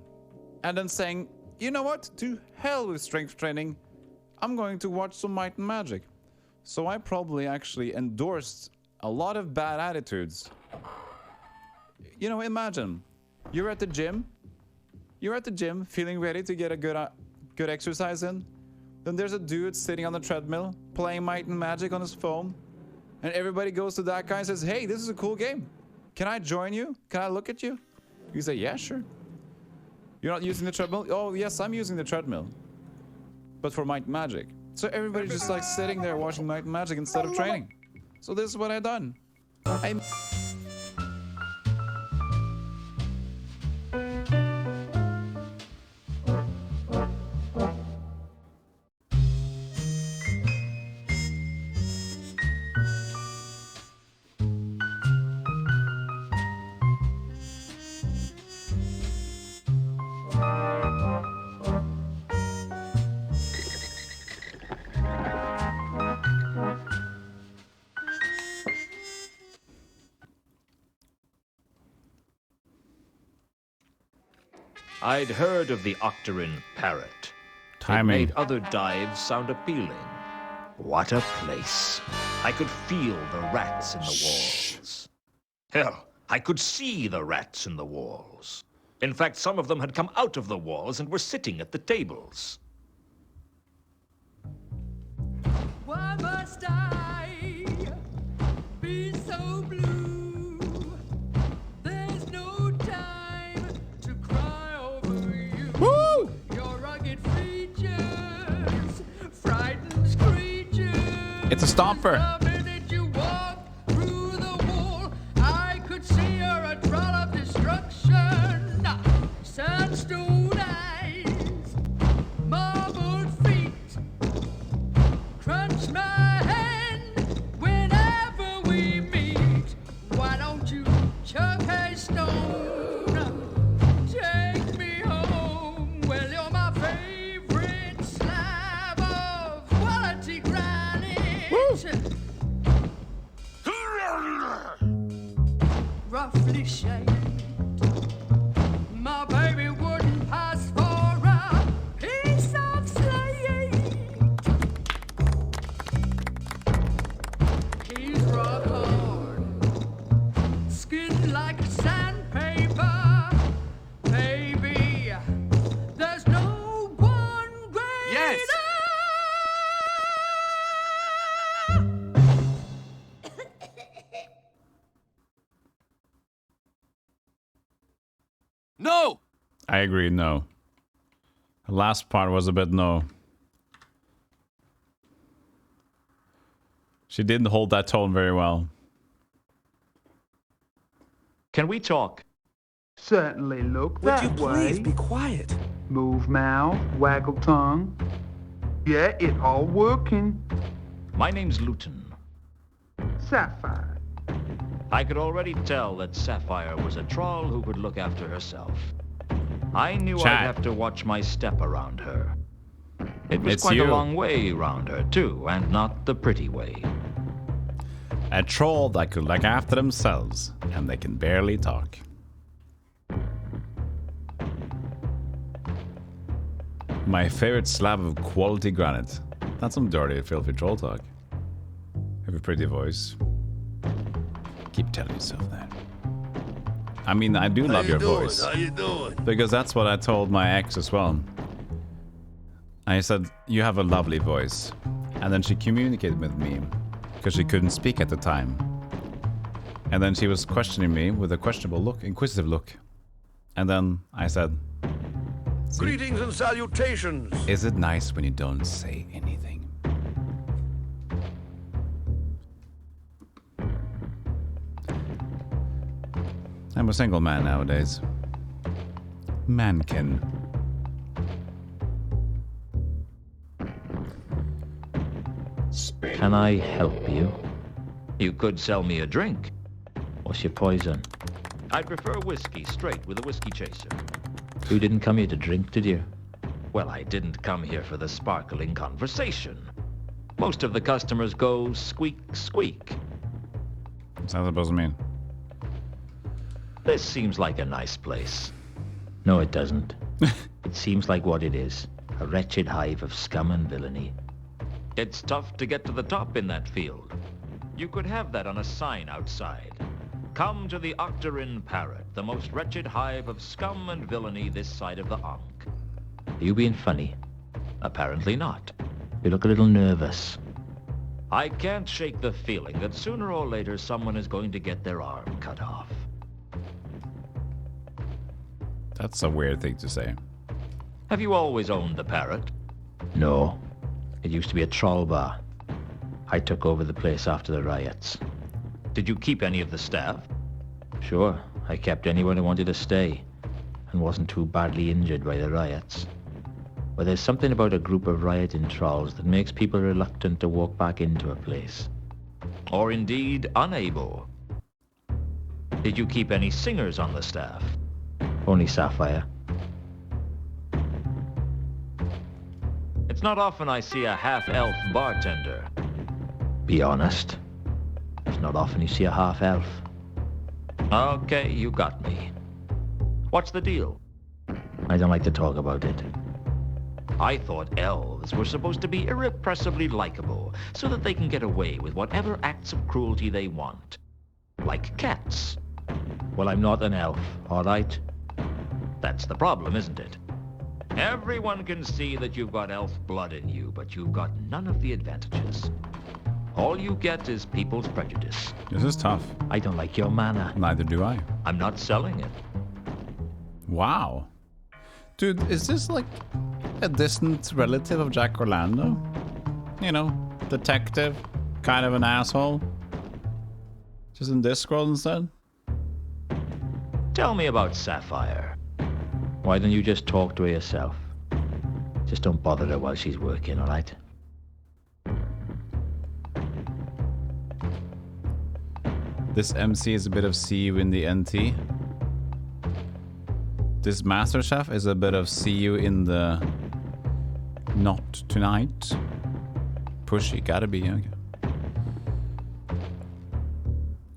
and then saying, you know what? To hell with strength training. I'm going to watch some Might and Magic. So I probably actually endorsed a lot of bad attitudes. You know, imagine you're at the gym. You're at the gym feeling ready to get a good exercise in. Then there's a dude sitting on the treadmill playing Might and Magic on his phone. And everybody goes to that guy and says, hey, this is a cool game. Can I join you? Can I look at you? You say, yeah, sure. You're not using the treadmill? Oh, yes, I'm using the treadmill. But for Might and Magic. So everybody's just like sitting there watching Might and Magic instead of training. So this is what I done. I'd heard of the Octarine Parrot. Timing. It made other dives sound appealing. What a place. I could feel the rats in the walls. Hell, I could see the rats in the walls. In fact, some of them had come out of the walls and were sitting at the tables. Why must I be so blue? There's no time to cry over you. Woo! Your rugged features, frightened creatures. It's a stomper. The minute you walk through the wall, I could see you're a troll of destruction. Sandstone eyes, marbled feet, crunch my hand whenever we meet. Why don't you chuck a stone? Take me home. Well, you're my favorite slab of quality granite. Roughly shaped. My baby wouldn't pass for a piece of slate. He's rock hard, skin like sandpaper. Baby, there's no one greater. Yes. No! I agree, no. The last part was a bit no. She didn't hold that tone very well. Can we talk? Certainly, look that way. Would you please be quiet? Move mouth, waggle tongue. Yeah, it all working. My name's Luton. Sapphire. I could already tell that Sapphire was a troll who could look after herself. I knew I'd have to watch my step around her. It was quite a long way around her, too, and not the pretty way. A troll that could look after themselves, and they can barely talk. My favorite slab of quality granite. That's some dirty, filthy troll talk. Have a pretty voice. Keep telling yourself that. I mean, I do love your voice. How you doing? Because that's what I told my ex as well. I said, you have a lovely voice. And then she communicated with me because she couldn't speak at the time. And then she was questioning me with a questionable look, inquisitive look. And then I said, Greetings and salutations. is it nice when you don't say anything? I'm a single man nowadays. Mankin. Can I help you? You could sell me a drink. What's your poison? I'd prefer whiskey straight with a whiskey chaser. You didn't come here to drink, did you? Well, I didn't come here for the sparkling conversation. Most of the customers go squeak, squeak. What's that supposed to mean? This seems like a nice place. No, it doesn't. It seems like what it is. A wretched hive of scum and villainy. It's tough to get to the top in that field. You could have that on a sign outside. Come to the Octarine Parrot, the most wretched hive of scum and villainy this side of the Ankh. Are you being funny? Apparently not. You look a little nervous. I can't shake the feeling that sooner or later someone is going to get their arm cut off. That's a weird thing to say. Have you always owned the parrot? No. It used to be a troll bar. I took over the place after the riots. Did you keep any of the staff? Sure. I kept anyone who wanted to stay and wasn't too badly injured by the riots. But there's something about a group of rioting trolls that makes people reluctant to walk back into a place. Or indeed unable. Did you keep any singers on the staff? Only Sapphire. It's not often I see a half-elf bartender. Be honest. It's not often you see a half-elf. Okay, you got me. What's the deal? I don't like to talk about it. I thought elves were supposed to be irrepressibly likable, so that they can get away with whatever acts of cruelty they want. Like cats. Well, I'm not an elf, all right? That's the problem, isn't it? Everyone can see that you've got elf blood in you, but you've got none of the advantages. All you get is people's prejudice. This is tough. I don't like your manner. Neither do I. I'm not selling it. Wow. Dude, is this like a distant relative of Jack Orlando? You know, detective, kind of an asshole. Just in Discworld instead? Tell me about Sapphire. Why don't you just talk to her yourself? Just don't bother her while she's working, all right? This MC is a bit of see you in the NT. This Master Chef is a bit of see you in the not tonight. Pushy, gotta be, okay.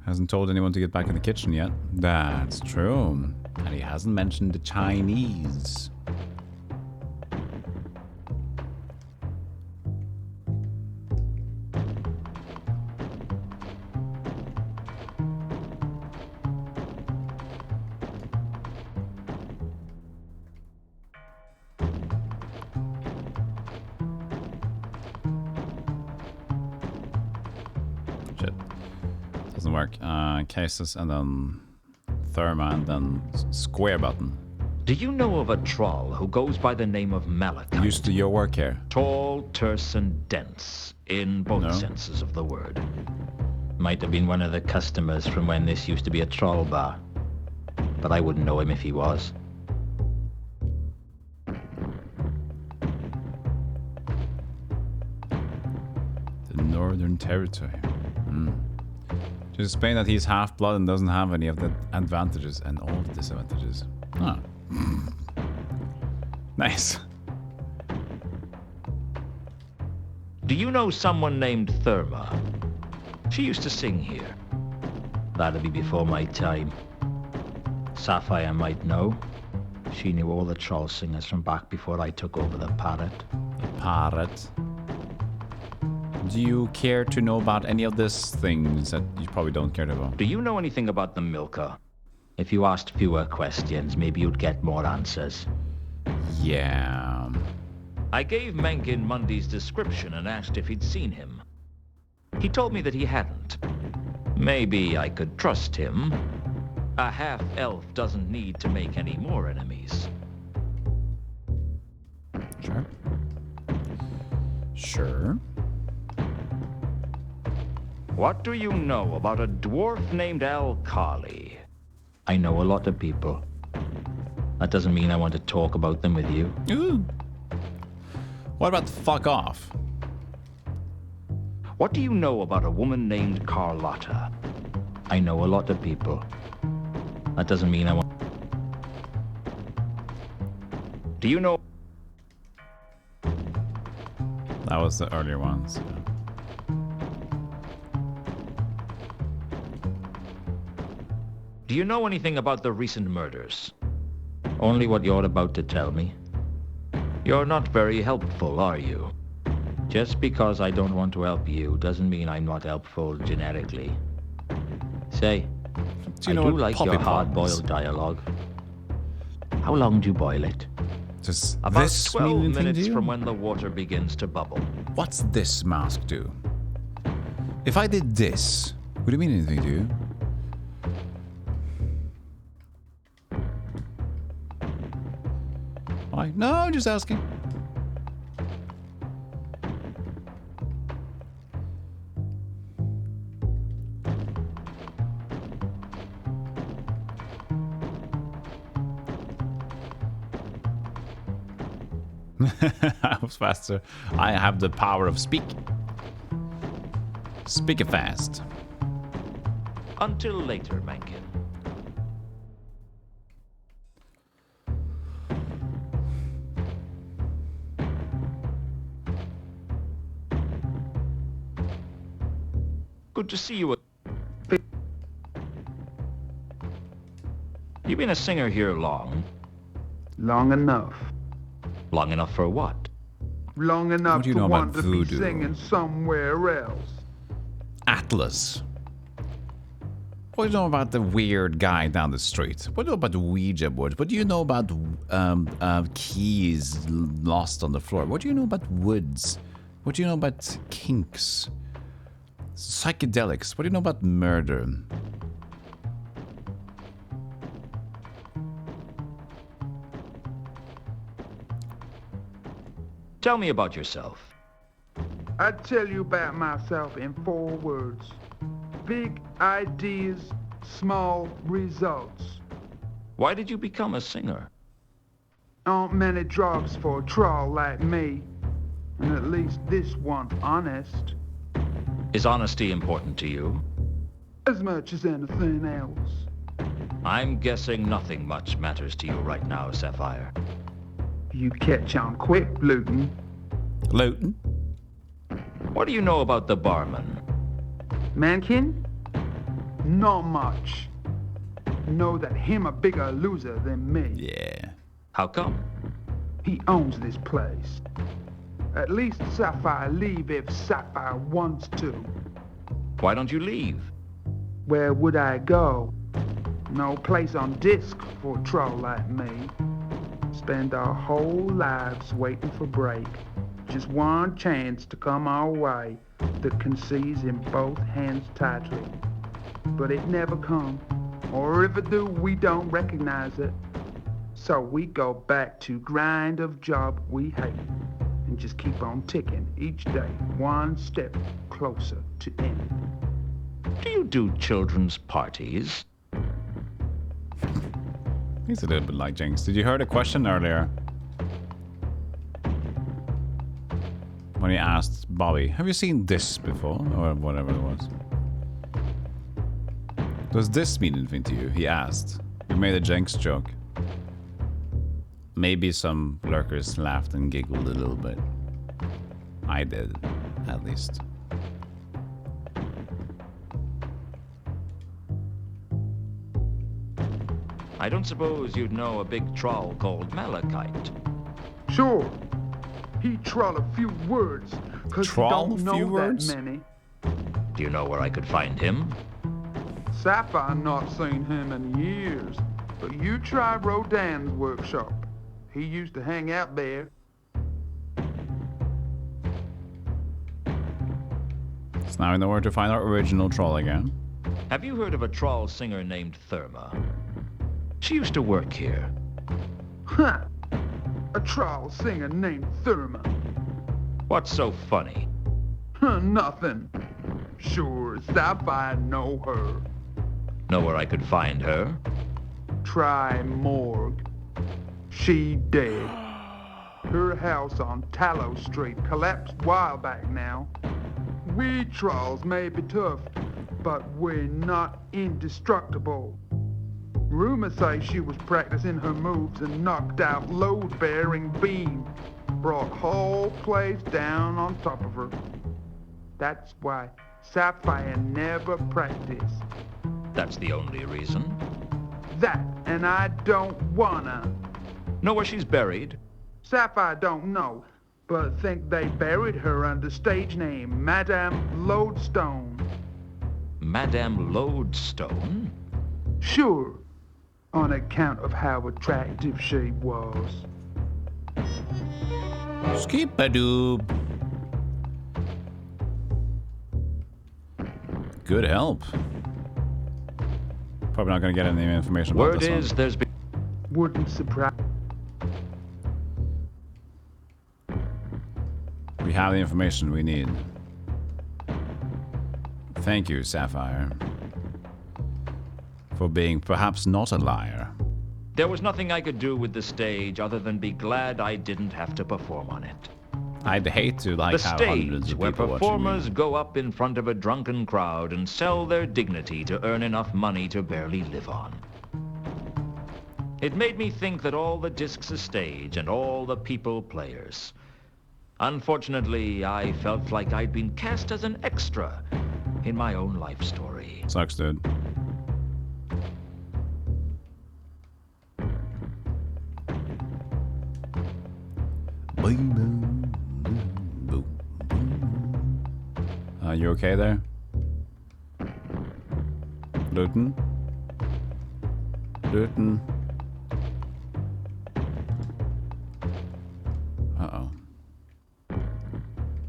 Hasn't told anyone to get back in the kitchen yet. That's true. And he hasn't mentioned the Chinese. Shit. Doesn't work. Cases and then Therma and then square button. Do you know of a troll who goes by the name of Malachite? Used to your work here. Tall, terse, and dense, in both No. senses of the word. Might have been one of the customers from when this used to be a troll bar. But I wouldn't know him if he was. The Northern Territory. To explain that he's half-blood and doesn't have any of the advantages and all the disadvantages. Ah. Nice. Do you know someone named Therma? She used to sing here. That'd be before my time. Sapphire might know. She knew all the troll singers from back before I took over the parrot. The parrot. Do you care to know about any of these things that you probably don't care about? Do you know anything about the Milka? If you asked fewer questions, maybe you'd get more answers. Yeah. I gave Mencken Mundy's description and asked if he'd seen him. He told me that he hadn't. Maybe I could trust him. A half-elf doesn't need to make any more enemies. Sure. Sure. What do you know about a dwarf named Al-Khali? I know a lot of people. That doesn't mean I want to talk about them with you. Ooh. What about fuck off? What do you know about a woman named Carlotta? I know a lot of people. That doesn't mean I want... Do you know... That was the earlier ones. Yeah. Do you know anything about the recent murders? Only what you're about to tell me. You're not very helpful, are you? Just because I don't want to help you doesn't mean I'm not helpful generically. Say, Do you I know do what like poppy your bombs? hard-boiled dialogue. How long do you boil it? Does About this 12 mean anything to minutes you? from when the water begins to bubble. What's this mask do? If I did this, would it mean anything to you? Why? No, I'm just asking. I was faster. I have the power of speak. Speak it fast. Until later, Mencken. Good to see you. You've been a singer here long. Long enough. Long enough for what? Long enough What do you to know want about to be voodoo? singing somewhere else. Atlas. What do you know about the weird guy down the street? What do you know about the Ouija board? What do you know about keys lost on the floor? What do you know about woods? What do you know about kinks? Psychedelics. What do you know about murder? Tell me about yourself. I'd tell you about myself in 4 words. Big ideas, small results. Why did you become a singer? Aren't many jobs for a troll like me. And at least this one's honest. Is honesty important to you? As much as anything else. I'm guessing nothing much matters to you right now, Sapphire. You catch on quick, Luton. Luton? What do you know about the barman? Mankin? Not much. Know that him a bigger loser than me. Yeah. How come? He owns this place. At least Sapphire leave if Sapphire wants to. Why don't you leave? Where would I go? No place on disc for a troll like me. Spend our whole lives waiting for break. Just one chance to come our way that can seize in both hands tightly. But it never come. Or if it do, we don't recognize it. So we go back to grind of job we hate. And just keep on ticking each day, one step closer to end. Do you do children's parties? He's a little bit like Jinx. Did you hear the question earlier? When he asked Bobby, have you seen this before? Or whatever it was. Does this mean anything to you? He asked. We made a Jinx joke. Maybe some lurkers laughed and giggled a little bit. I did, at least. I don't suppose you'd know a big troll called Malachite. Sure. He troll a few words, cause he don't know that many. Do you know where I could find him? Sapphire not seen him in years, but you try Rodin's workshop. He used to hang out there. So now we know where to find our original troll again. Have you heard of a troll singer named Therma? She used to work here. Huh. A troll singer named Therma. What's so funny? Nothing. Sure, Sapphire know her. Know where I could find her? Try Morgue. She dead. Her house on Tallow Street collapsed a while back now. We trolls may be tough, but we're not indestructible. Rumors say she was practicing her moves and knocked out load-bearing beam. Brought whole place down on top of her. That's why Sapphire never practiced. That's the only reason. That, and I don't wanna. Know where she's buried? Sapphire don't know, but think they buried her under stage name Madame Lodestone. Madame Lodestone? Sure, on account of how attractive she was. Skip-a-doob. Good help. Probably not going to get any information about Word this is one. there's been... Wouldn't surprise. We have the information we need. Thank you, Sapphire, for being perhaps not a liar. There was nothing I could do with the stage other than be glad I didn't have to perform on it. I'd hate to The have hundreds stage of where people watching performers me. go up in front of a drunken crowd and sell their dignity to earn enough money to barely live on. It made me think that all the discs a stage and all the people players. Unfortunately, I felt like I'd been cast as an extra in my own life story. Sucks, dude. You okay there? Luton? Luton? Uh-oh.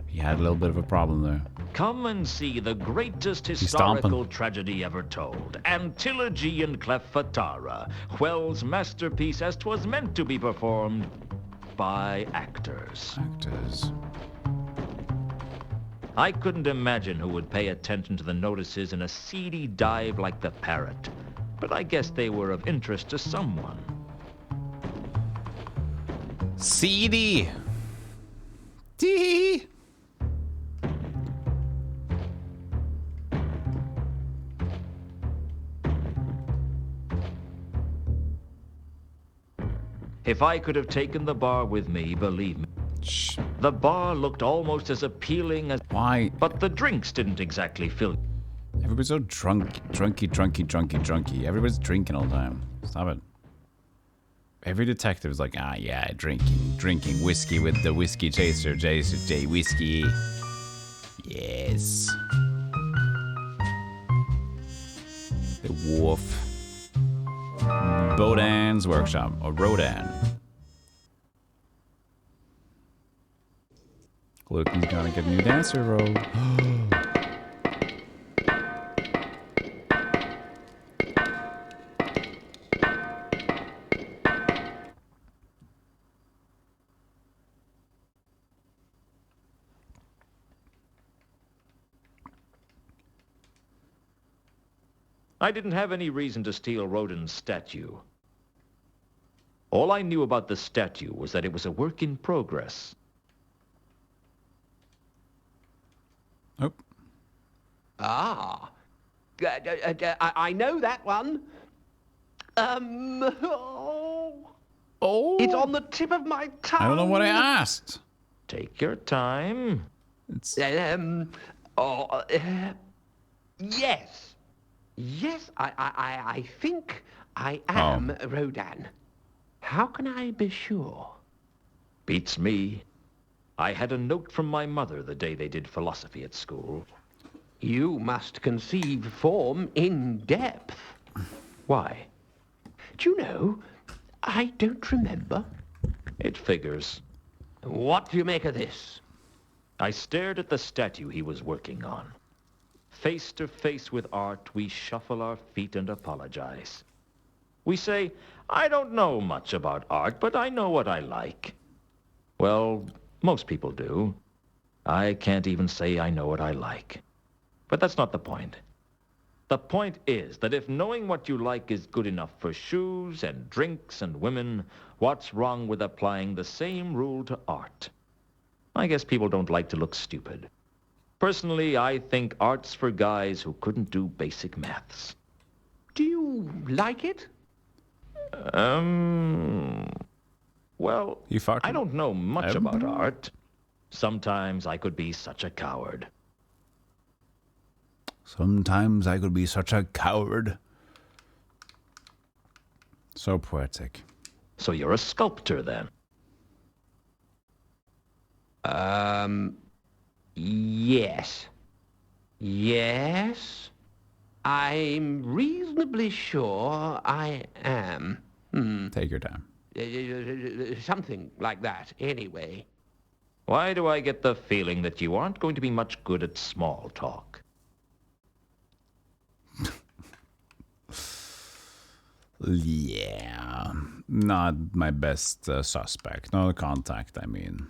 He had a little bit of a problem there. Come and see the greatest stomping. historical tragedy ever told, Antilogy in Cleffatara, Well's masterpiece as 'twas meant to be performed by actors. Actors. I couldn't imagine who would pay attention to the notices in a seedy dive like the Parrot, but I guess they were of interest to someone. Seedy! Tee! If I could have taken the bar with me, believe me, the bar looked almost as appealing as... Why? But the drinks didn't exactly fill... Everybody's so drunky. Everybody's drinking all the time. Stop it. Every detective is like, yeah, drinking whiskey with the whiskey chaser, J whiskey. Yes. The wolf. Bodan's workshop, or Rodan. Loki's gonna get a new dancer role. I didn't have any reason to steal Rodin's statue. All I knew about the statue was that it was a work in progress. Oh. Ah. I know that one. Oh. It's on the tip of my tongue. I don't know what I asked. Take your time. It's... Yes. Yes, I think I am Rodan. How can I be sure? Beats me. I had a note from my mother the day they did philosophy at school. You must conceive form in depth. Why? Do you know, I don't remember. It figures. What do you make of this? I stared at the statue he was working on. Face to face with art, we shuffle our feet and apologize. We say, I don't know much about art, but I know what I like. Well, most people do. I can't even say I know what I like. But that's not the point. The point is that if knowing what you like is good enough for shoes and drinks and women, what's wrong with applying the same rule to art? I guess people don't like to look stupid. Personally, I think art's for guys who couldn't do basic maths. Do you like it? Well, I don't know much about art. Sometimes I could be such a coward. Sometimes I could be such a coward. So poetic. So you're a sculptor, then? Yes. Yes. I'm reasonably sure I am. Take your time. Something like that, anyway. Why do I get the feeling that you aren't going to be much good at small talk? Yeah. Not my best suspect. No contact, I mean.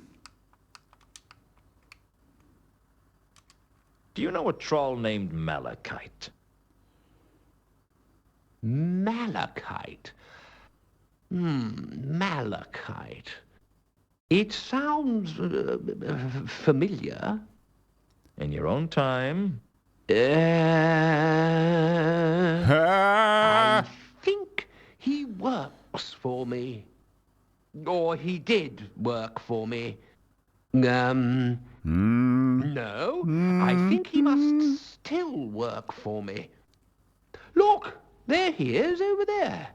Do you know a troll named Malachite? Malachite? Malachite. It sounds familiar. In your own time. I think he works for me. Or he did work for me. No, I think he must still work for me. Look, there he is over there.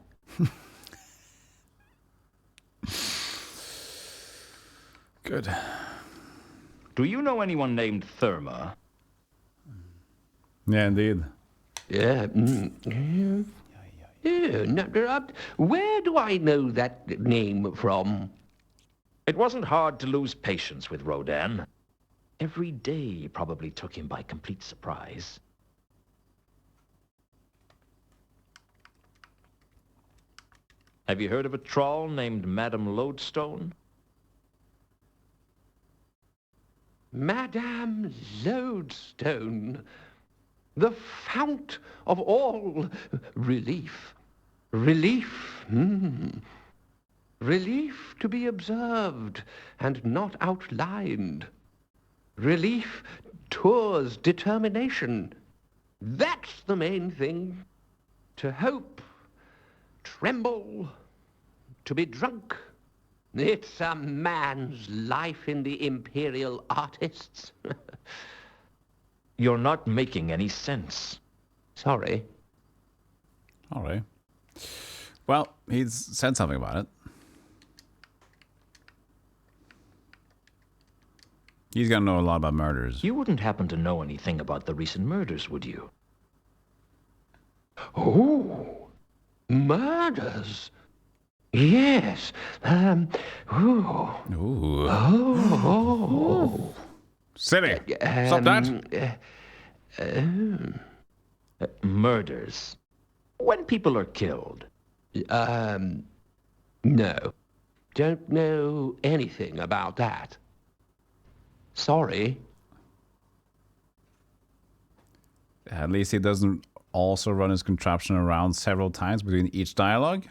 Good. Do you know anyone named Therma? Yeah, indeed. Yeah. Where do I know that name from? It wasn't hard to lose patience with Rodan. Every day probably took him by complete surprise. Have you heard of a troll named Madame Lodestone? Madame Lodestone, the fount of all relief. Relief, Relief to be observed and not outlined. Relief tours determination. That's the main thing. To hope, tremble, to be drunk. It's a man's life in the Imperial Artists. You're not making any sense. Sorry. All right. Well, he's said something about it. He's got to know a lot about murders. You wouldn't happen to know anything about the recent murders, would you? Oh, murders. Yes. Ooh. Oh. Silly. Stop that. Murders. When people are killed. No. Don't know anything about that. Sorry. At least he doesn't also run his contraption around several times between each dialogue.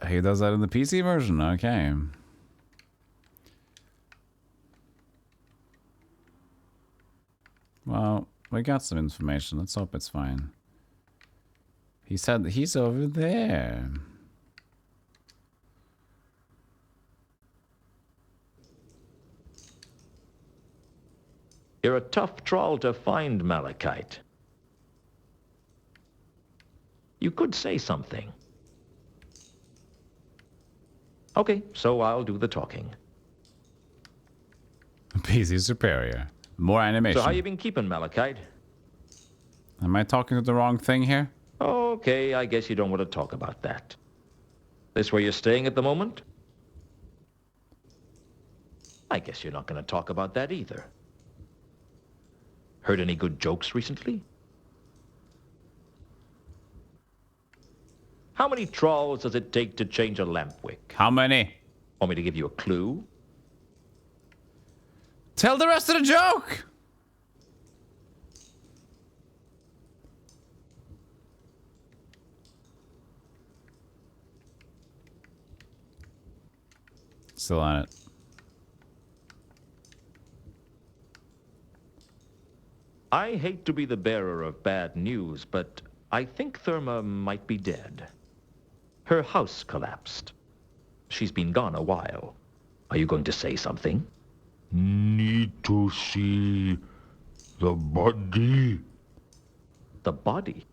He does that in the PC version. Okay. Well, we got some information. Let's hope it's fine. He said he's over there. You're a tough troll to find, Malachite. You could say something. Okay, so I'll do the talking. PC superior. More animation. So how you been keeping, Malachite? Am I talking to the wrong thing here? Okay, I guess you don't want to talk about that. This where you're staying at the moment? I guess you're not going to talk about that either. Heard any good jokes recently? How many trolls does it take to change a lamp wick? How many? Want me to give you a clue? Tell the rest of the joke! Still on it. I hate to be the bearer of bad news, but I think Therma might be dead. Her house collapsed. She's been gone a while. Are you going to say something? Need to see the body. The body?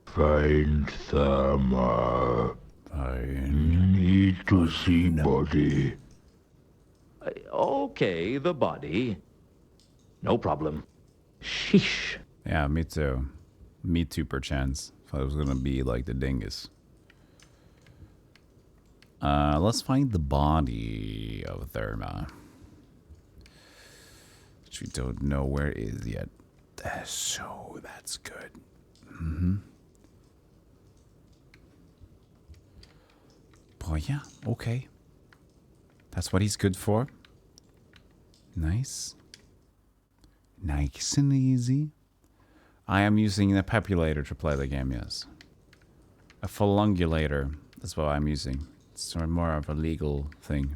Find Therma. Need to see body. Okay, the body. No problem. Sheesh. Yeah, me too. Me too, perchance. Thought it was gonna be like the dingus. Let's find the body of Therma. Which we don't know where it is yet. So that's good. Boy, yeah, okay. That's what he's good for. Nice. Nice and easy. I am using a pepulator to play the game, yes. A fulungulator. That's what I'm using. It's sort of more of a legal thing.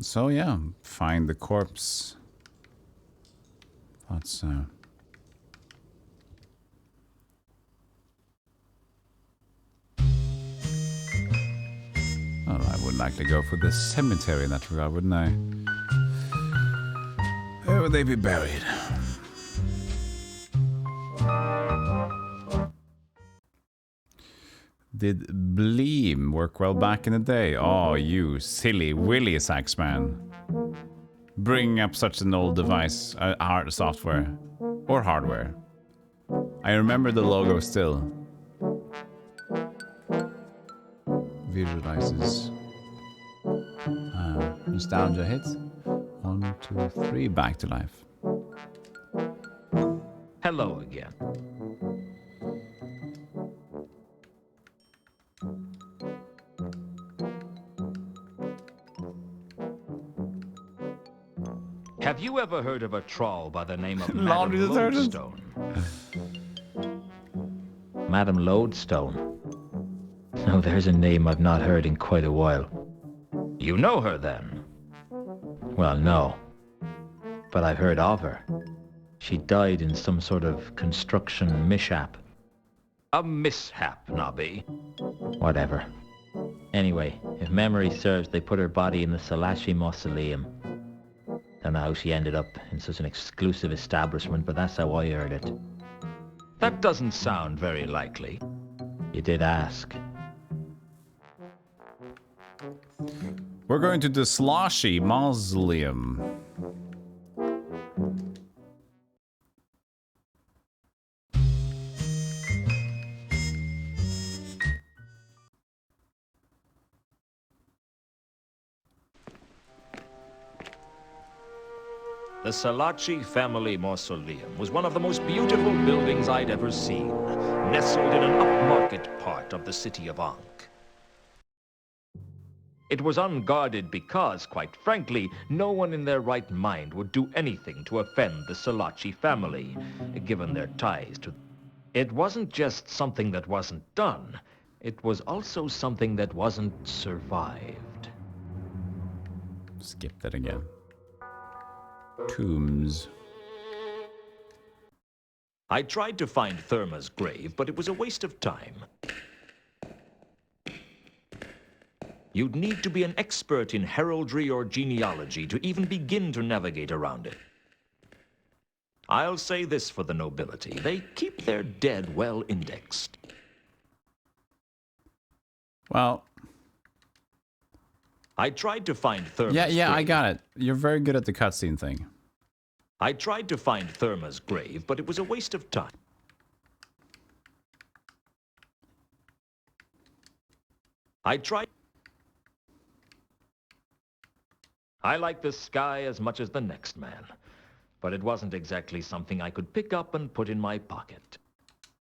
So yeah, find the corpse. Thought so. Oh, I would like to go for the cemetery in that regard, wouldn't I? Where would they be buried? Did Bleem work well back in the day? Oh, you silly Willy Saxman. Bringing up such an old device, hard software or hardware. I remember the logo still. Visualizes. Nostalgia hits. 1, 2, 3, back to life. Hello again. Have you ever heard of a troll by the name of Laundry Madame detergent. Lodestone? Madam Lodestone. Now there's a name I've not heard in quite a while. You know her then? Well, no. But I've heard of her. She died in some sort of construction mishap. A mishap, Nobby. Whatever. Anyway, if memory serves, they put her body in the Salashi Mausoleum. Don't know how she ended up in such an exclusive establishment, but that's how I heard it. That doesn't sound very likely. You did ask. We're going to the Sloshy Mausoleum. The Salachi family mausoleum was one of the most beautiful buildings I'd ever seen, nestled in an upmarket part of the city of Ankh. It was unguarded because, quite frankly, no one in their right mind would do anything to offend the Salachi family, given their ties to... It wasn't just something that wasn't done. It was also something that wasn't survived. Skip that again. Tombs. I tried to find Therma's grave, but it was a waste of time. You'd need to be an expert in heraldry or genealogy to even begin to navigate around it. I'll say this for the nobility. They keep their dead well indexed. Well... I tried to find Therma's Yeah, I grave. got it. You're very good at the cutscene thing. I tried to find Therma's grave, but it was a waste of time. I like the sky as much as the next man, but it wasn't exactly something I could pick up and put in my pocket.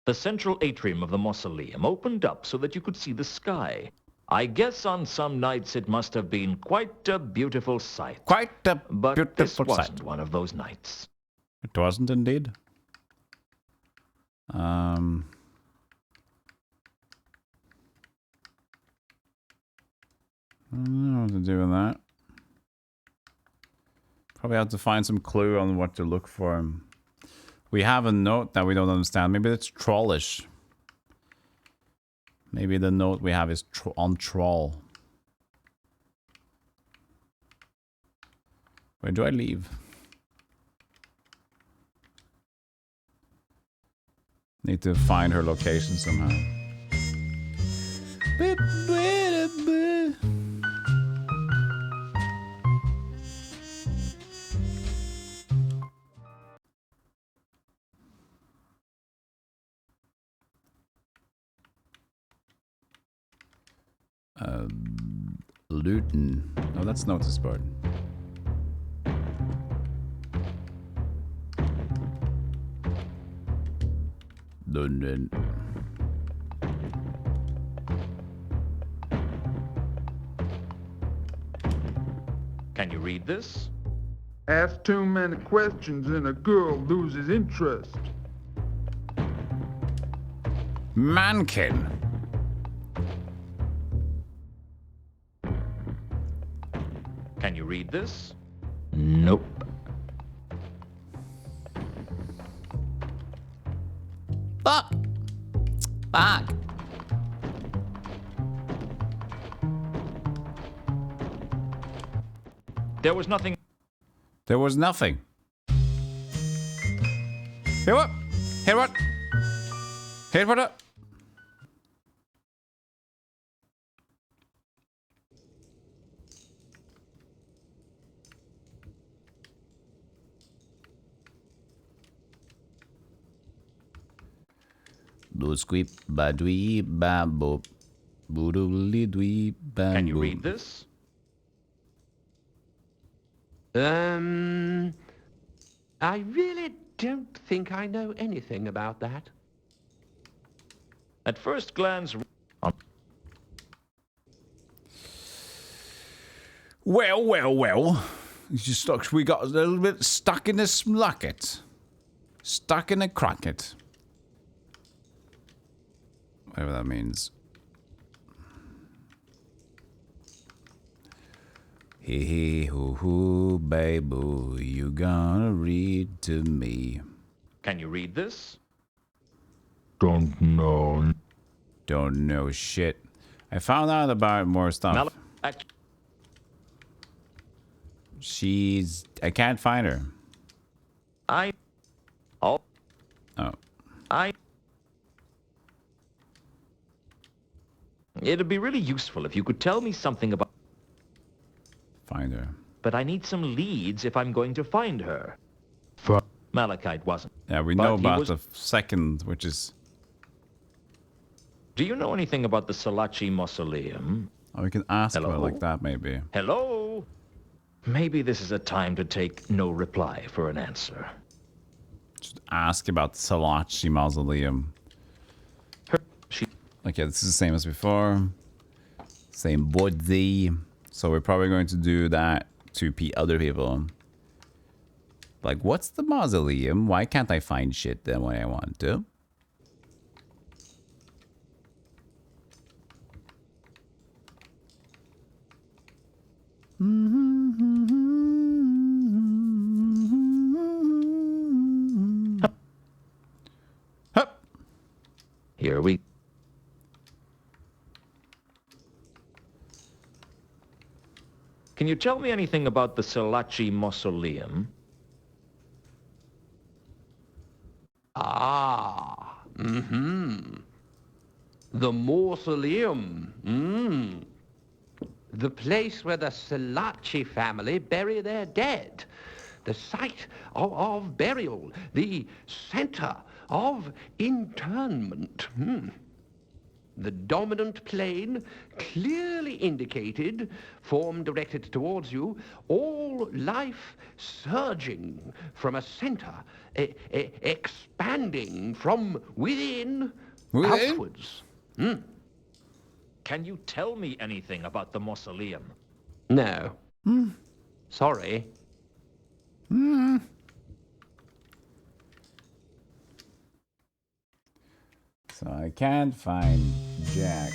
The central atrium of the mausoleum opened up so that you could see the sky. I guess on some nights it must have been quite a beautiful sight. But this wasn't one of those nights. It wasn't indeed. I don't know what to do with that. Probably have to find some clue on what to look for. We have a note that we don't understand. Maybe it's trollish. Maybe the note we have is on troll. Where do I leave? Need to find her location somehow. Luton. Oh, that's notice board. London. Can you read this? Ask too many questions and a girl loses interest. Mankin. Can you read this? Nope. Fuck. Fuck. There was nothing. There was nothing. Here what? Here what? Here what up? Do squeep ba dwee ba boop. Boodly dwee ba. Can you read this? I really don't think I know anything about that. At first glance... Well. It's just like we got a little bit stuck in a slucket. Stuck in a crocket. Whatever that means. Hee hoo hoo, baby, you gonna read to me. Can you read this? Don't know. Don't know shit. I found out about more stuff. I can't find her. It'd be really useful if you could tell me something about... Find her. But I need some leads if I'm going to find her. Malachite wasn't. Yeah, we know about the second, which is... Do you know anything about the Salachi Mausoleum? Oh, we can ask her like that, maybe. Hello? Maybe this is a time to take no reply for an answer. Just ask about the Salachi Mausoleum. Okay, this is the same as before. Same body. So we're probably going to do that to other people. Like, what's the mausoleum? Why can't I find shit then when I want to? Here we... Can you tell me anything about the Salachi Mausoleum? The mausoleum. The place where the Salachi family bury their dead. The site of burial. The center of internment. The dominant plane, clearly indicated, form directed towards you, all life surging from a center, expanding from within outwards. Can you tell me anything about the mausoleum? No. Sorry. So I can't find Jack.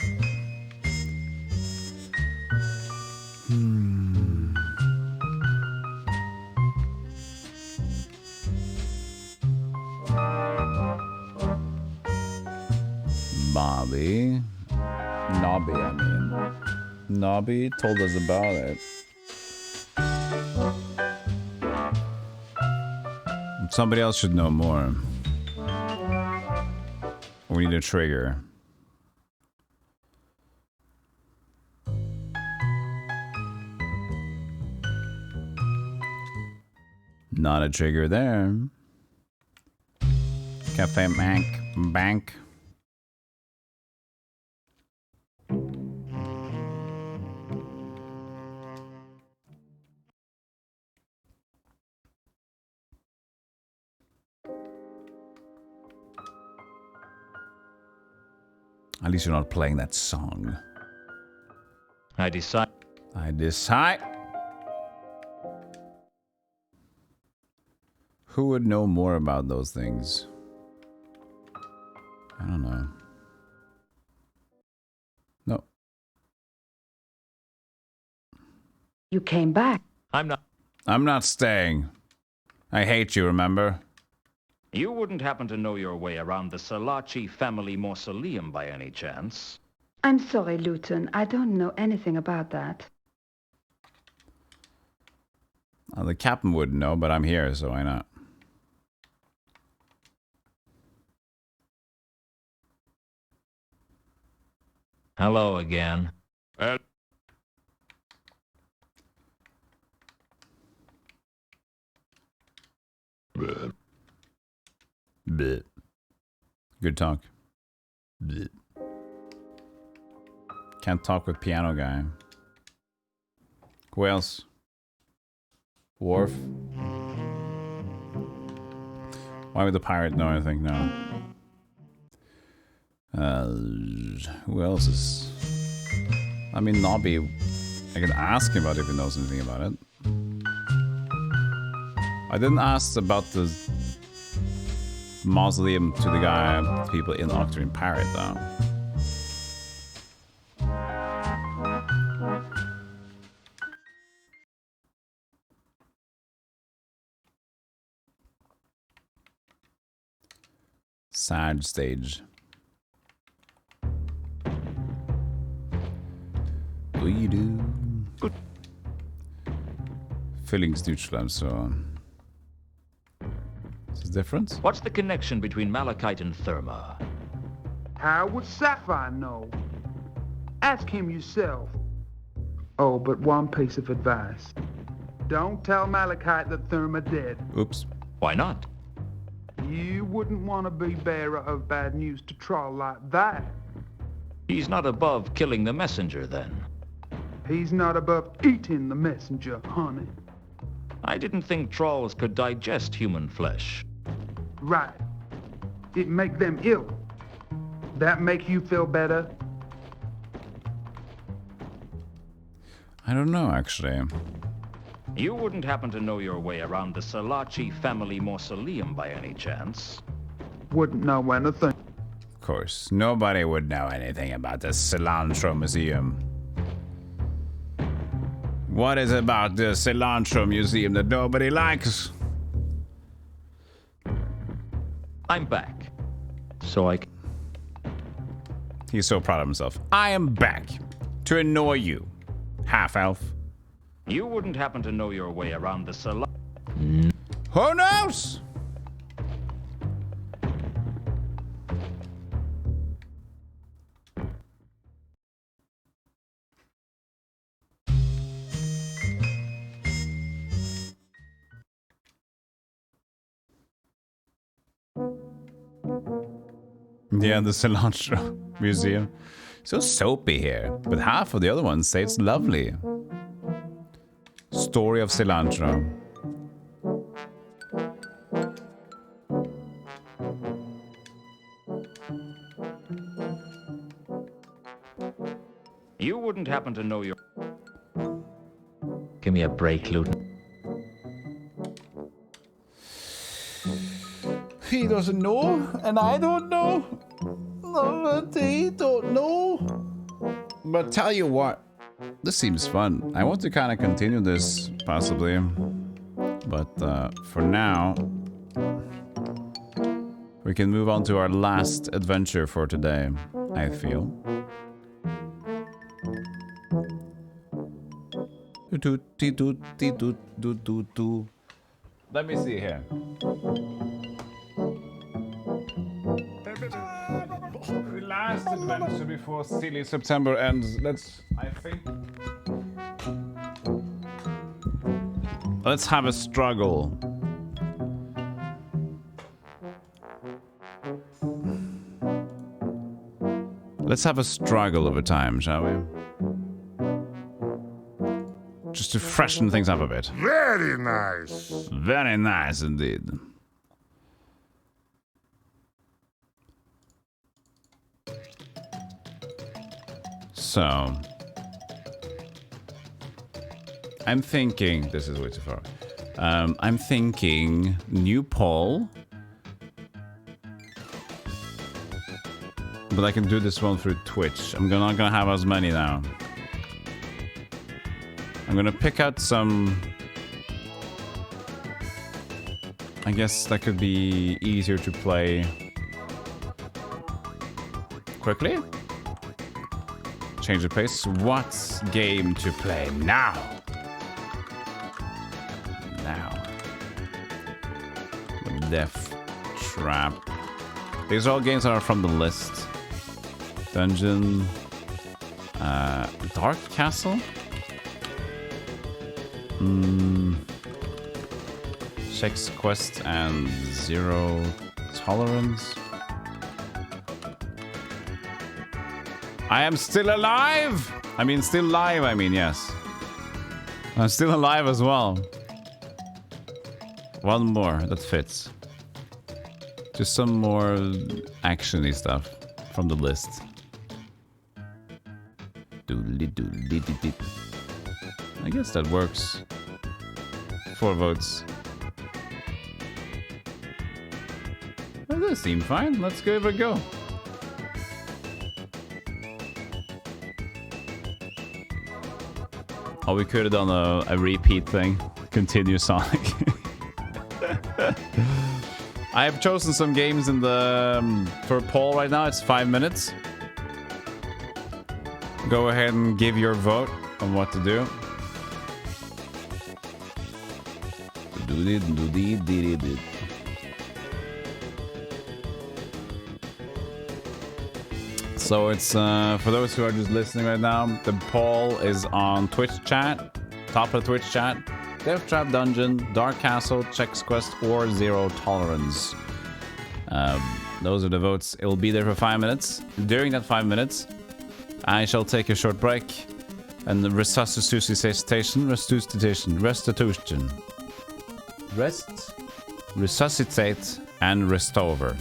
Bobby. Nobby, I mean. Nobby told us about it. Somebody else should know more. We need a trigger. Not a trigger there. Cafe Bank. At least you're not playing that song. I decide. Who would know more about those things? I don't know. No. You came back. I'm not staying. I hate you, remember? You wouldn't happen to know your way around the Salachi family mausoleum by any chance? I'm sorry, Luton. I don't know anything about that. The captain would know, but I'm here, so why not? Hello again. Bleh. Good talk. Blech. Can't talk with piano guy. Who else? Worf? Why would the pirate know anything? No. Who else is... I mean, Nobby. I can ask him about if he knows anything about it. I didn't ask about the mausoleum to the guy, people in Octarine Pirate, though. Sad stage. What do you do? Fillings neutral, so... Is this different? What's the connection between malachite and therma? How would Sapphire know? Ask him yourself. Oh, but one piece of advice. Don't tell Malachite that Therma did. Oops. Why not? You wouldn't want to be bearer of bad news to Troll like that. He's not above killing the messenger, then. He's not above eating the messenger, honey. I didn't think trolls could digest human flesh. Right. It make them ill. That make you feel better? I don't know, actually. You wouldn't happen to know your way around the Salaci family mausoleum by any chance? Wouldn't know anything. Of course, nobody would know anything about the Cilantro Museum. What is about the Cilantro Museum that nobody likes? I'm back. So I... He's so proud of himself. I am back to annoy you, half-elf. You wouldn't happen to know your way around the Salaci... Who knows? Yeah, the Cilantro Museum. So soapy here, but half of the other ones say it's lovely. Story of Cilantro. You wouldn't happen to know your... Give me a break, Luton. He doesn't know, and I don't know. They don't know. But tell you what, this seems fun. I want to kind of continue this, possibly. But for now, we can move on to our last adventure for today, I feel. Let me see here. The last adventure before silly September ends. Let's have a struggle. Let's have a struggle over time, shall we? Just to freshen things up a bit. Very nice. Very nice indeed. So, I'm thinking, this is way too far. I'm thinking new poll. But I can do this one through Twitch. I'm not gonna have as many now. I'm gonna pick out some... I guess that could be easier to play quickly. Change the pace. What game to play now? Death Trap. These are all games that are from the list. Dungeon. Dark Castle? Chex Quest and Zero Tolerance. I am still alive! I mean, still live, I mean, yes. I'm still alive as well. One more that fits. Just some more action-y stuff from the list. Doodly-doodly-dee-dee. I guess that works. 4 votes. Well, this seemed fine. Let's give it a go. Oh, we could have done a repeat thing. Continue Sonic. I have chosen some games in the for poll right now. It's 5 minutes. Go ahead and give your vote on what to do. So it's for those who are just listening right now, the poll is on Twitch chat, top of the Twitch chat. Death Trap Dungeon, Dark Castle, Chex Quest, or Zero Tolerance. Those are the votes. It will be there for 5 minutes. During that 5 minutes, I shall take a short break and resuscitate and restore.